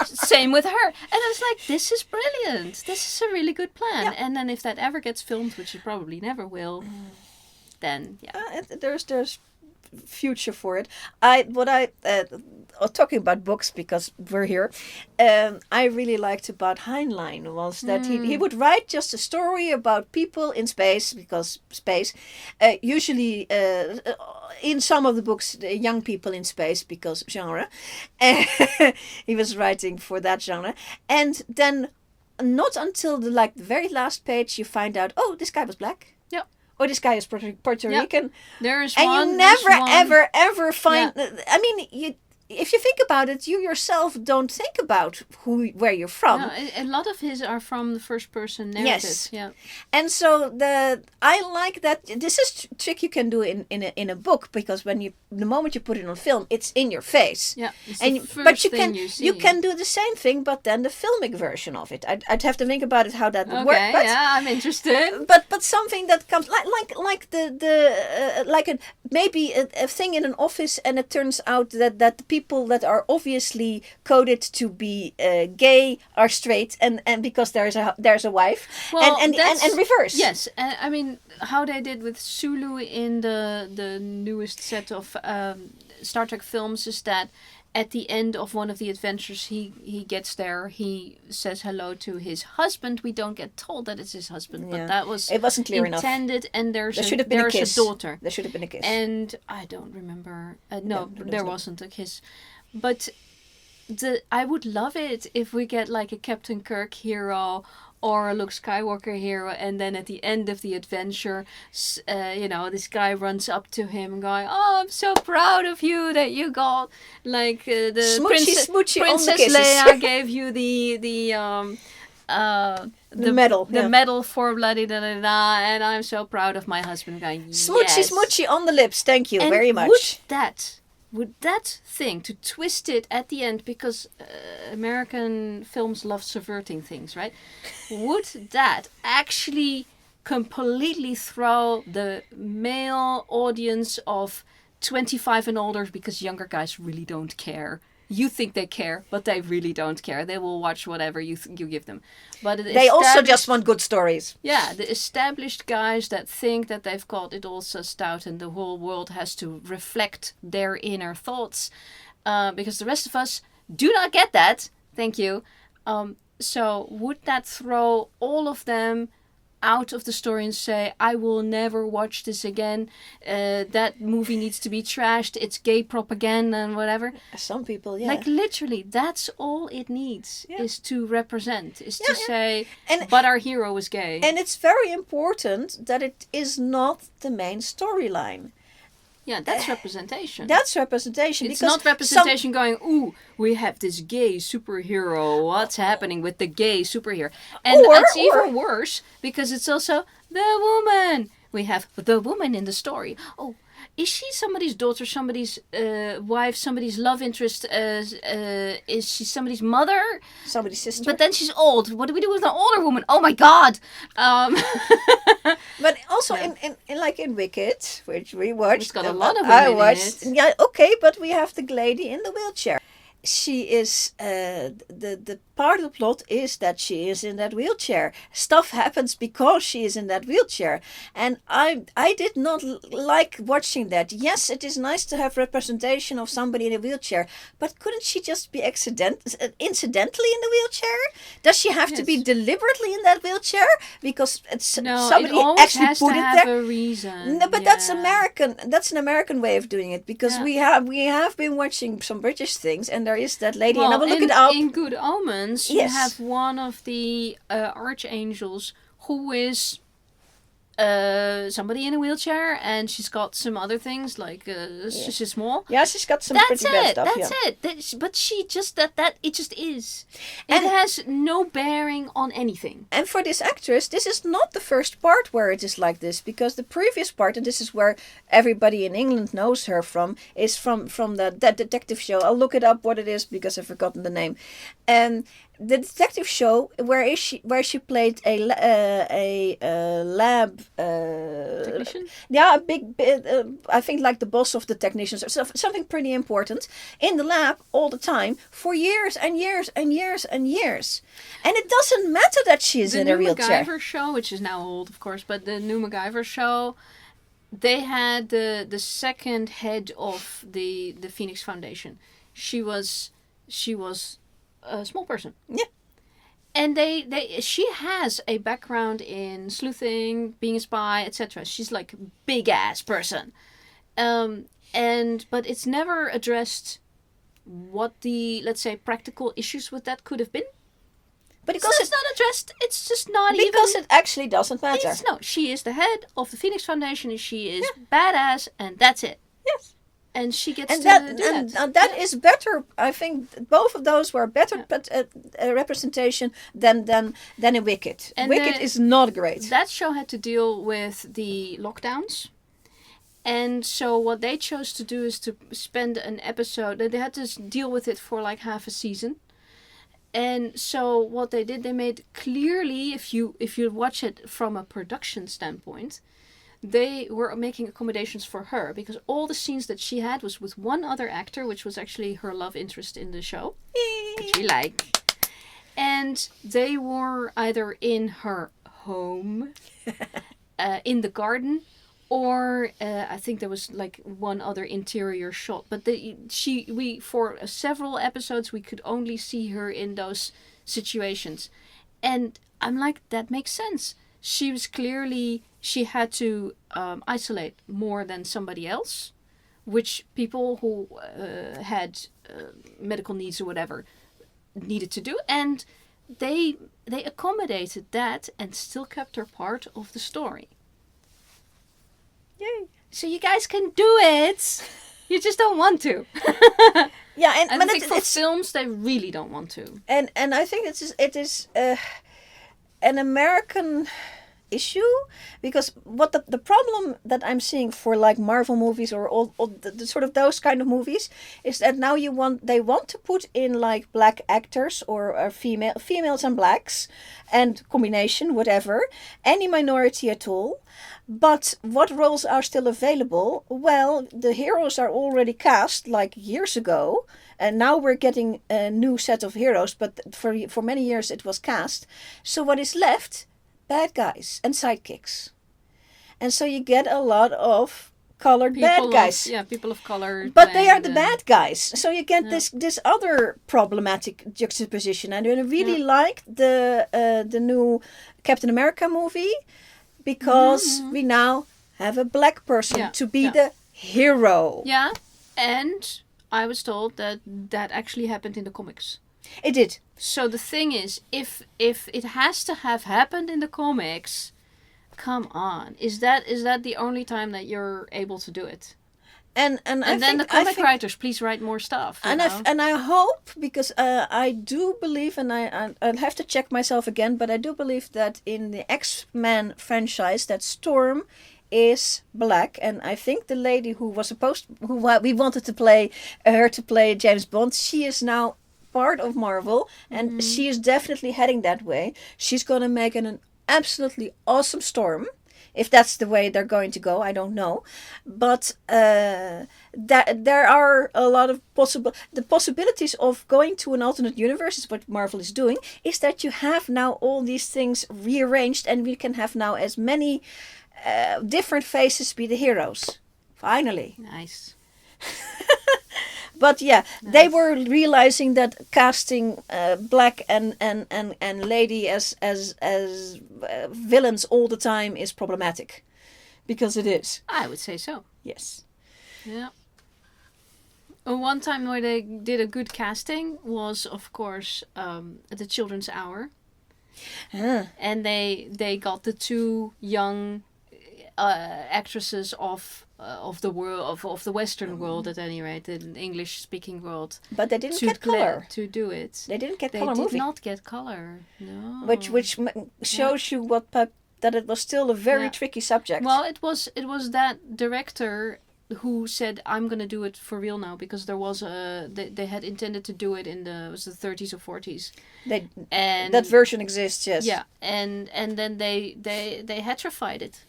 Same with her, and I was like, this is brilliant. This is a really good plan. Yeah. And then if that ever gets filmed, which it probably never will, then yeah, there's future for it. Talking about books because we're here, I really liked about Heinlein was that he would write just a story about people in space, because space usually in some of the books young people in space because genre. He was writing for that genre, and then not until the very last page you find out, oh, this guy was black. Yeah. Oh, this guy is Puerto Rican. There's and one. You never, ever find... Yeah. I mean, if you think about it, you yourself don't think about where you're from. No, a lot of his are from the first person narrative. Yes. Yeah. And so I like that. This is a trick you can do in a book, because the moment you put it on film, it's in your face. Yeah. But you can do the same thing, but then the filmic version of it. I'd have to think about it how that would work. But, yeah, I'm interested. But something that comes maybe a thing in an office, and it turns out that the people that are obviously coded to be gay are straight, and because there's a wife, well, and reverse. Yes, I mean how they did with Sulu in the newest set of Star Trek films is that at the end of one of the adventures, he gets there. He says hello to his husband. We don't get told that it's his husband, but that was it wasn't clear intended. enough. And there should have been a kiss. A daughter. There should have been a kiss. And I don't remember. No, there wasn't a kiss. But I would love it if we get like a Captain Kirk hero or a Luke Skywalker hero, and then at the end of the adventure, this guy runs up to him and going, "Oh, I'm so proud of you that you got like the Princess Leia gave you the medal, the medal for blah da da da, and I'm so proud of my husband." Going, smoochy on the lips. Thank you very much. Would that thing to twist it at the end, because American films love subverting things, right? Would that actually completely throw the male audience of 25 and older, because younger guys really don't care. You think they care, but they really don't care. They will watch whatever you give them. But they also just want good stories. Yeah, the established guys that think that they've got it all sussed out and the whole world has to reflect their inner thoughts. Because the rest of us do not get that. Thank you. So would that throw all of them out of the story and say, I will never watch this again, that movie needs to be trashed, it's gay propaganda and whatever? Some people, yeah. Like literally, that's all it needs, is to represent, is to say, but our hero was gay. And it's very important that it is not the main storyline. Yeah, that's representation. That's representation. It's not representation going, ooh, we have this gay superhero. What's happening with the gay superhero? And it's even worse, because it's also the woman. We have the woman in the story. Oh, is she somebody's daughter, somebody's wife, somebody's love interest? Is she somebody's mother? Somebody's sister. But then she's old. What do we do with an older woman? Oh my God! But also in Wicked, which we watched, it's got a lot of women in it. Yeah, okay, but we have the lady in the wheelchair. She is the part of the plot is that she is in that wheelchair. Stuff happens because she is in that wheelchair, and I did not like watching that. Yes, it is nice to have representation of somebody in a wheelchair, but couldn't she just be incidentally in the wheelchair? Does she have to be deliberately in that wheelchair because somebody actually put it there? A reason. No, but that's American. That's an American way of doing it, because we have been watching some British things, and there is that lady, and I will look it up. In Good Omens, you have one of the archangels who is somebody in a wheelchair, and she's got some other things like she's small. Yeah, she's got some That's pretty bad stuff. That's yeah. it. But she just that it just is. And- It has no bearing on anything. And for this actress, this is not the first part where it is like this, because the previous part, and this is where everybody in England knows her from, is from that detective show. I'll look it up what it is because I've forgotten the name. The detective show where she played a lab Technician? Yeah, a big I think like the boss of the technicians or something pretty important in the lab all the time for years and years and years and years, and it doesn't matter that she's in a wheelchair. The new MacGyver show, which is now old, of course, but the new MacGyver show, they had the second head of the Phoenix Foundation. She was a small person. Yeah. And she has a background in sleuthing, being a spy, etc. She's like a big ass person. But it's never addressed what the, let's say, practical issues with that could have been. But because it's not addressed, it's just not because it actually doesn't matter. No, she is the head of the Phoenix Foundation, and she is badass, and that's it. Yes. And she gets And to do that. And that is better. I think both of those were better representation than in Wicked. And Wicked is not great. That show had to deal with the lockdowns. And so what they chose to do is to spend an episode. They had to deal with it for like half a season. And so what they did, they made clearly, if you watch it from a production standpoint, they were making accommodations for her because all the scenes that she had was with one other actor, which was actually her love interest in the show, which we like. And they were either in her home, in the garden, or I think there was like one other interior shot. But for several episodes we could only see her in those situations, and I'm like, that makes sense. She was clearly, she had to isolate more than somebody else, which people who had medical needs or whatever needed to do, and they accommodated that and still kept her part of the story. Yay! So you guys can do it. You just don't want to. Yeah, and I think for films they really don't want to. And I think it is an American issue, because what the problem that I'm seeing for like Marvel movies or all the sort of those kind of movies is that now they want to put in like black actors or females and blacks and combination, whatever, any minority at all. But what roles are still available? Well, the heroes are already cast like years ago, and now we're getting a new set of heroes, but for many years it was cast. So what is left? Bad guys and sidekicks. And so you get a lot of colored bad guys. People of color. But they are the bad guys. So you get this other problematic juxtaposition. And I really like the new Captain America movie, because we now have a black person to be the hero. Yeah, and I was told that actually happened in the comics. It did. So the thing is, if it has to have happened in the comics, come on, is that the only time that you're able to do it? And then the comic writers, please write more stuff. And I hope, because I do believe, and I'll have to check myself again, but I do believe that in the X-Men franchise, that Storm is black, and I think the lady who we wanted to play James Bond, she is now part of Marvel, and she is definitely heading that way. She's gonna make an absolutely awesome Storm. If that's the way they're going to go, I don't know. But there are a lot of the possibilities of going to an alternate universe, is what Marvel is doing, is that you have now all these things rearranged, and we can have now as many different faces be the heroes. Finally. Nice. But yeah, they were realizing that casting black and lady as villains all the time is problematic, because it is. I would say so. Yes. Yeah. One time where they did a good casting was, of course, at the Children's Hour, and they got the two young actresses of the world of the Western world, at any rate, the English speaking world. But they didn't get color. To do it. They didn't get They color did movie. not get color. No. Which shows you that it was still a very tricky subject. Well, it was that director who said, I'm going to do it for real now, because there was they had intended to do it in the 30s or 40s. And that version exists, yes. Yeah, and then they heterified it.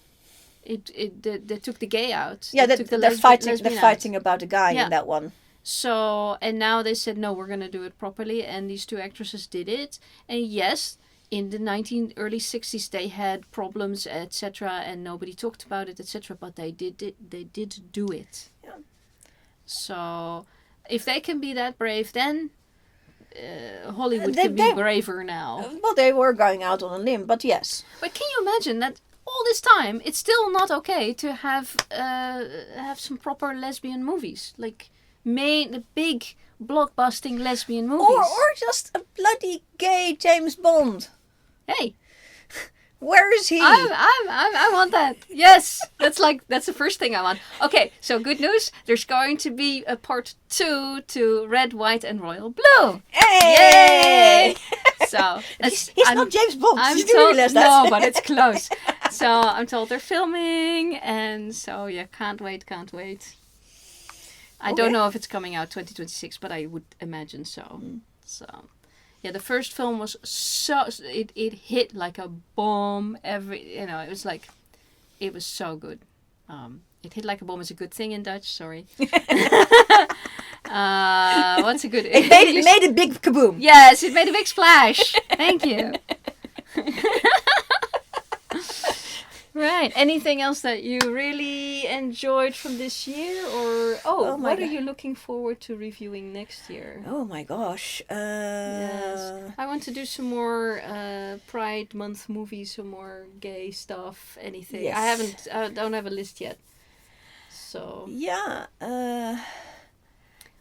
They took the gay out. Yeah, they're fighting about a guy in that one. So, and now they said, no, we're going to do it properly, and these two actresses did it. And yes, in the early 60s they had problems, etc., and nobody talked about it, etc., but they did do it. Yeah. So if they can be that brave, then Hollywood can be braver now. Well, they were going out on a limb, but yes. But can you imagine that all this time it's still not okay to have some proper lesbian movies, like big blockbusting lesbian movies, or just a bloody gay James Bond? Hey, where is he? I want that. Yes, that's the first thing I want. Okay, so good news. There's going to be a part 2 to Red, White, and Royal Blue. Hey! Yay! So he's not James Bond. I'm you told, realize that? No, but it's close. So I'm told they're filming, and so yeah, can't wait. I don't know if it's coming out 2026, but I would imagine so. So. Yeah, the first film was it hit like a bomb. It was so good. It hit like a bomb is a good thing in Dutch. Sorry. What's a good? It made a big kaboom. Yes, it made a big splash. Thank you. Right. Anything else that you really enjoyed from this year, or what are you looking forward to reviewing next year? Oh my gosh. Yes, I want to do some more Pride Month movies, some more gay stuff. Anything? Yes. I don't have a list yet. So yeah.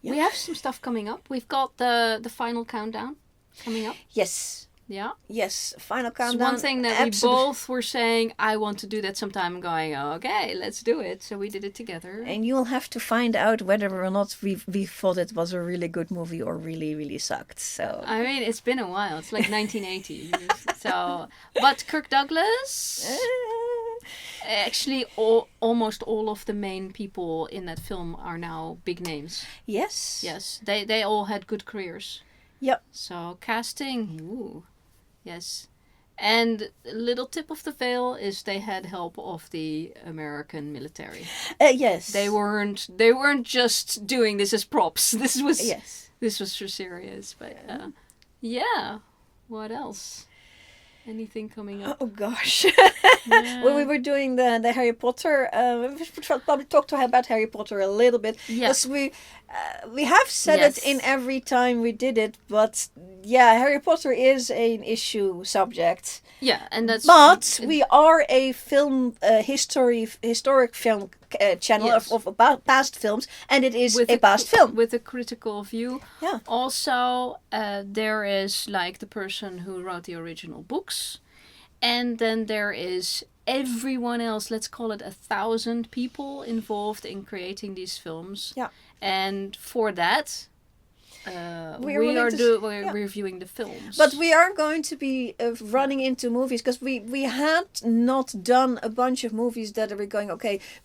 We have some stuff coming up. We've got the final countdown coming up. Yes. Yeah. Yes, final countdown. It's one thing that we both were saying, I want to do that sometime, and going, okay, let's do it. So we did it together. And you'll have to find out whether or not we thought it was a really good movie or really, really sucked. So I mean, it's been a while. It's like 1980. So, but Kirk Douglas, actually, almost all of the main people in that film are now big names. Yes. Yes, they all had good careers. Yep. So casting, ooh. Yes. And a little tip of the veil is they had help of the American military. Yes. They weren't just doing this as props. This was for serious. But yeah. What else? Anything coming up? Oh gosh. When we were doing the Harry Potter, we should probably talk about Harry Potter a little bit. Yes. Because we have said it in every time we did it, but yeah, Harry Potter is an issue subject. Yeah, and that's. But we are a film historic film channel of about past films, and it is a past film with a critical view. Yeah. Also, there is like the person who wrote the original books, and then there is everyone else. Let's call it 1,000 people involved in creating these films. Yeah. And for that. We're reviewing the films, but we are going to be running into movies because we had not done a bunch of movies that are going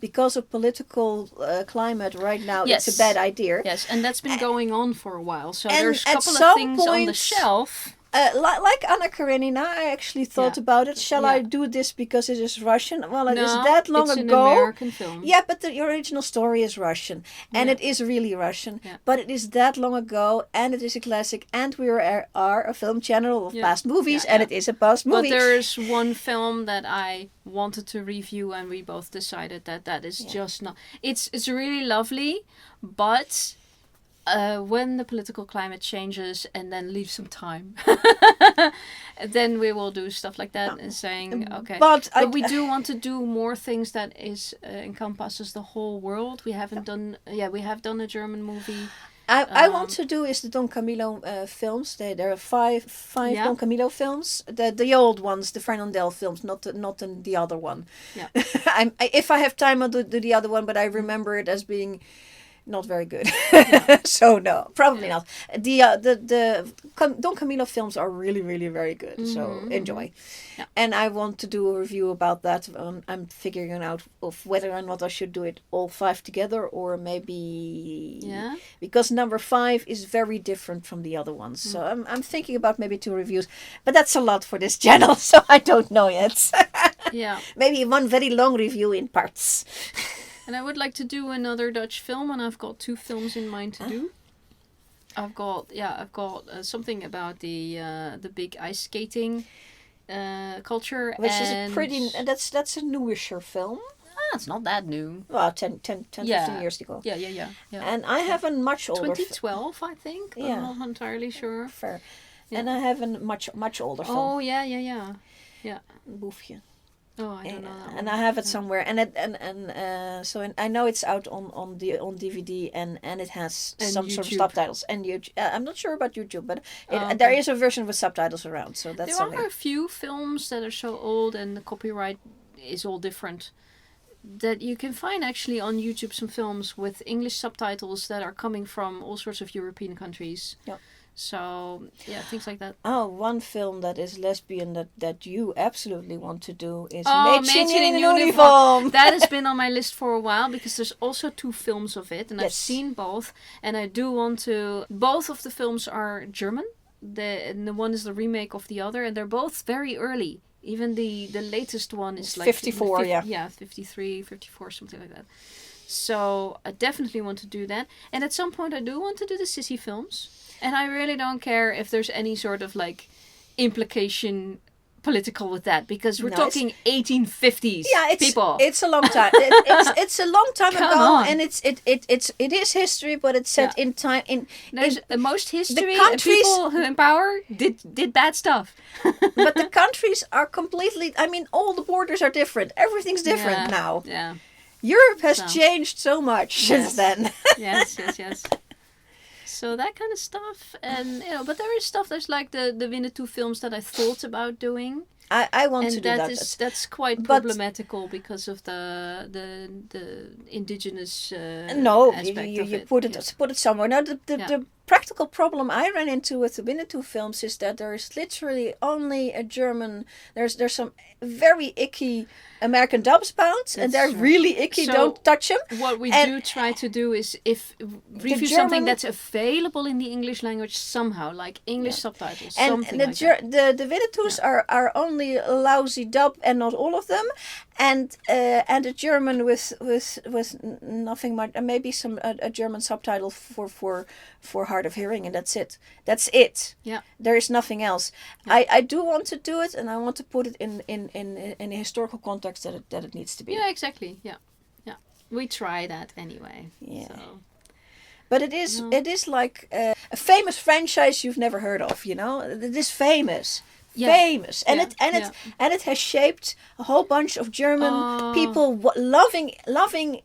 because of political climate right now. It's a bad idea. Yes, and that's been going on for a while. So there's a couple of things on the shelf. Like Anna Karenina, I actually thought about it. Shall I do this because it is Russian? Well, it is that long ago. It's an American film. Yeah, but the original story is Russian. And it is really Russian. Yeah. But it is that long ago, and it is a classic. And we are a film channel of past movies, and it is a past movie. But there is one film that I wanted to review, and we both decided that is just not... It's really lovely, but... when the political climate changes and then leave some time, then we will do stuff like that and saying, okay. But we do want to do more things that encompasses the whole world. We haven't done... Yeah, we have done a German movie. I want to do is the Don Camillo films. There are five Yeah. Don Camillo films. The old ones, the Fernandel films, not the other one. Yeah. If I have time, I'll do the other one. But I remember it as being not very good. Yeah. So no, probably not. Don Camillo films are really, really very good. So enjoy. Yeah. And I want to do a review about that. I'm figuring out of whether or not I should do it all 5 together, or maybe because number 5 is very different from the other ones. So I'm thinking about maybe 2 reviews, but that's a lot for this channel, so I don't know yet. Yeah. Maybe one very long review in parts. And I would like to do another Dutch film, and I've got 2 films in mind to do. I've got something about the big ice skating culture, Which and is a pretty... That's a newisher film. it's not that new. Well, 15 years ago. Yeah. And I have a much older... 2012, I think. Yeah. I'm not entirely sure. Fair. Yeah. And I have a much older film. Oh, yeah. Boefje. Oh, I don't know that And one. I have it somewhere, so I know it's out on DVD, and it has And some sort of YouTube. subtitles. And I'm not sure about YouTube, but Okay. there is a version with subtitles around. So that's There something. are a few films that are so old and the copyright is all different that you can find actually on YouTube some films with English subtitles that are coming from all sorts of European countries. Yeah. So, yeah, things like that. Oh, one film that is lesbian that you absolutely want to do is Mädchen in Uniform. That has been on my list for a while because there's also 2 films of it, and I've Yes. seen both. And I do want to. Both of the films are German. And the one is the remake of the other, and they're both very early. Even the latest one is like 54, yeah. Yeah, 53, 54, something like that. So I definitely want to do that. And at some point I do want to do the sissy films. And I really don't care if there's any sort of like implication political with that, because we're No, talking 1850s. Yeah, people. It's a long time. It's a long time Come ago, on. and it is history, but it's set in time There's the most history. countries- People who in power did bad stuff. but the countries are completely. I mean, all the borders are different. Everything's different now. Yeah. Europe has So. changed so much since then. Yes. So that kind of stuff, and but there is stuff that's like the Winnetou films that I thought about doing, I want and to do that. that's quite But- problematical because of the indigenous No, aspect you of it. put Yeah. it put it somewhere. Now the practical problem I ran into with the Winnetou films is that there is literally only a German. There's some very icky American dubs bound, and they're true. really icky. So- Don't touch them. What we And do try to do is if review German- something that's available in the English language somehow, like English subtitles, And something the like that. the Winnetous are only a lousy dub, and not all of them, and a German with nothing much, maybe some a German subtitle for hard of hearing, and that's it. That's it. Yeah. There is nothing else. I do want to do it, and I want to put it in a historical context that it needs to be. Yeah, exactly. Yeah. We try that anyway. Yeah. So. But it is like a famous franchise you've never heard of. You know, it is famous. Yeah. Famous, and it has shaped a whole bunch of German people loving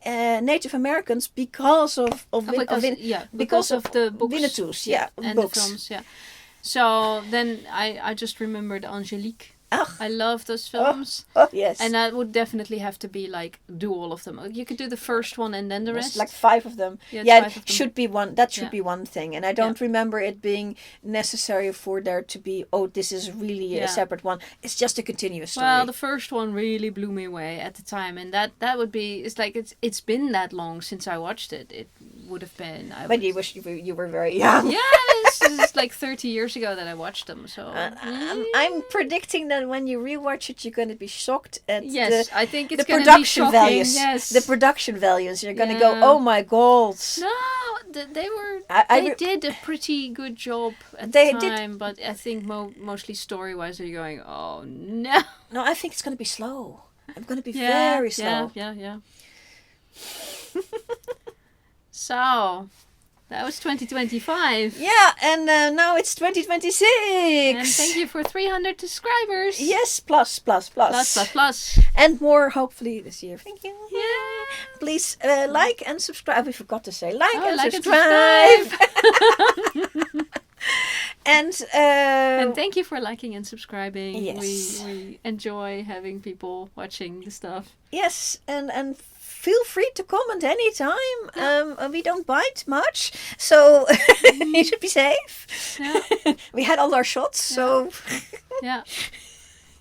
Native Americans because of because of the books, Winnetous, and books. the films, yeah. So then I just remembered Angelique. Ach. I love those films, Oh yes, and that would definitely have to be like do all of them. You could do the first one and then the there's rest. like 5 of them. Yeah, it's Yeah, 5 of them. should be one. That should Yeah. be one thing, and I don't remember it being necessary for there to be. Oh, this is really a separate one. It's just a continuous story. Well, the first one really blew me away at the time, and that would be. It's like it's been that long since I watched it. It would have been. But you wish you were very young. Yeah, this is like 30 years ago that I watched them. So I'm predicting that when you rewatch it, you're going to be shocked at yes, I think it's the going to be production shocking. values. Yes, The production values. You're going to Yeah. go, oh my god. no, they were. I They did a pretty good job at They the did. time, but I think mostly story-wise, you're going, oh no. No, I think it's going to be slow. I'm going to be very slow. Yeah. So, That was 2025. Yeah, and now it's 2026. And thank you for 300 subscribers. Yes, plus. Plus. And more, hopefully, this year. Thank you. Yeah. Please like and subscribe. We forgot to say like and like subscribe. And thank you for liking and subscribing. Yes. We enjoy having people watching the stuff. yes, and feel free to comment anytime. We don't bite much, so you should be safe. Yeah. We had all our shots, so Yeah.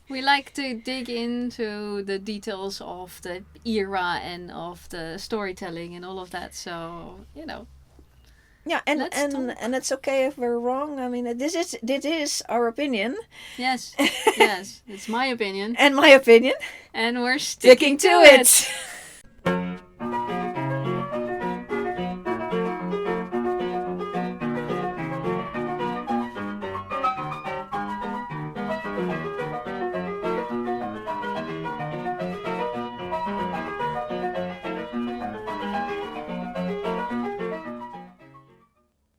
We like to dig into the details of the era and of the storytelling and all of that. So, yeah, Let's talk. and it's okay if we're wrong. I mean, this is our opinion. Yes, it's my opinion. And my opinion. And we're Sticking to it.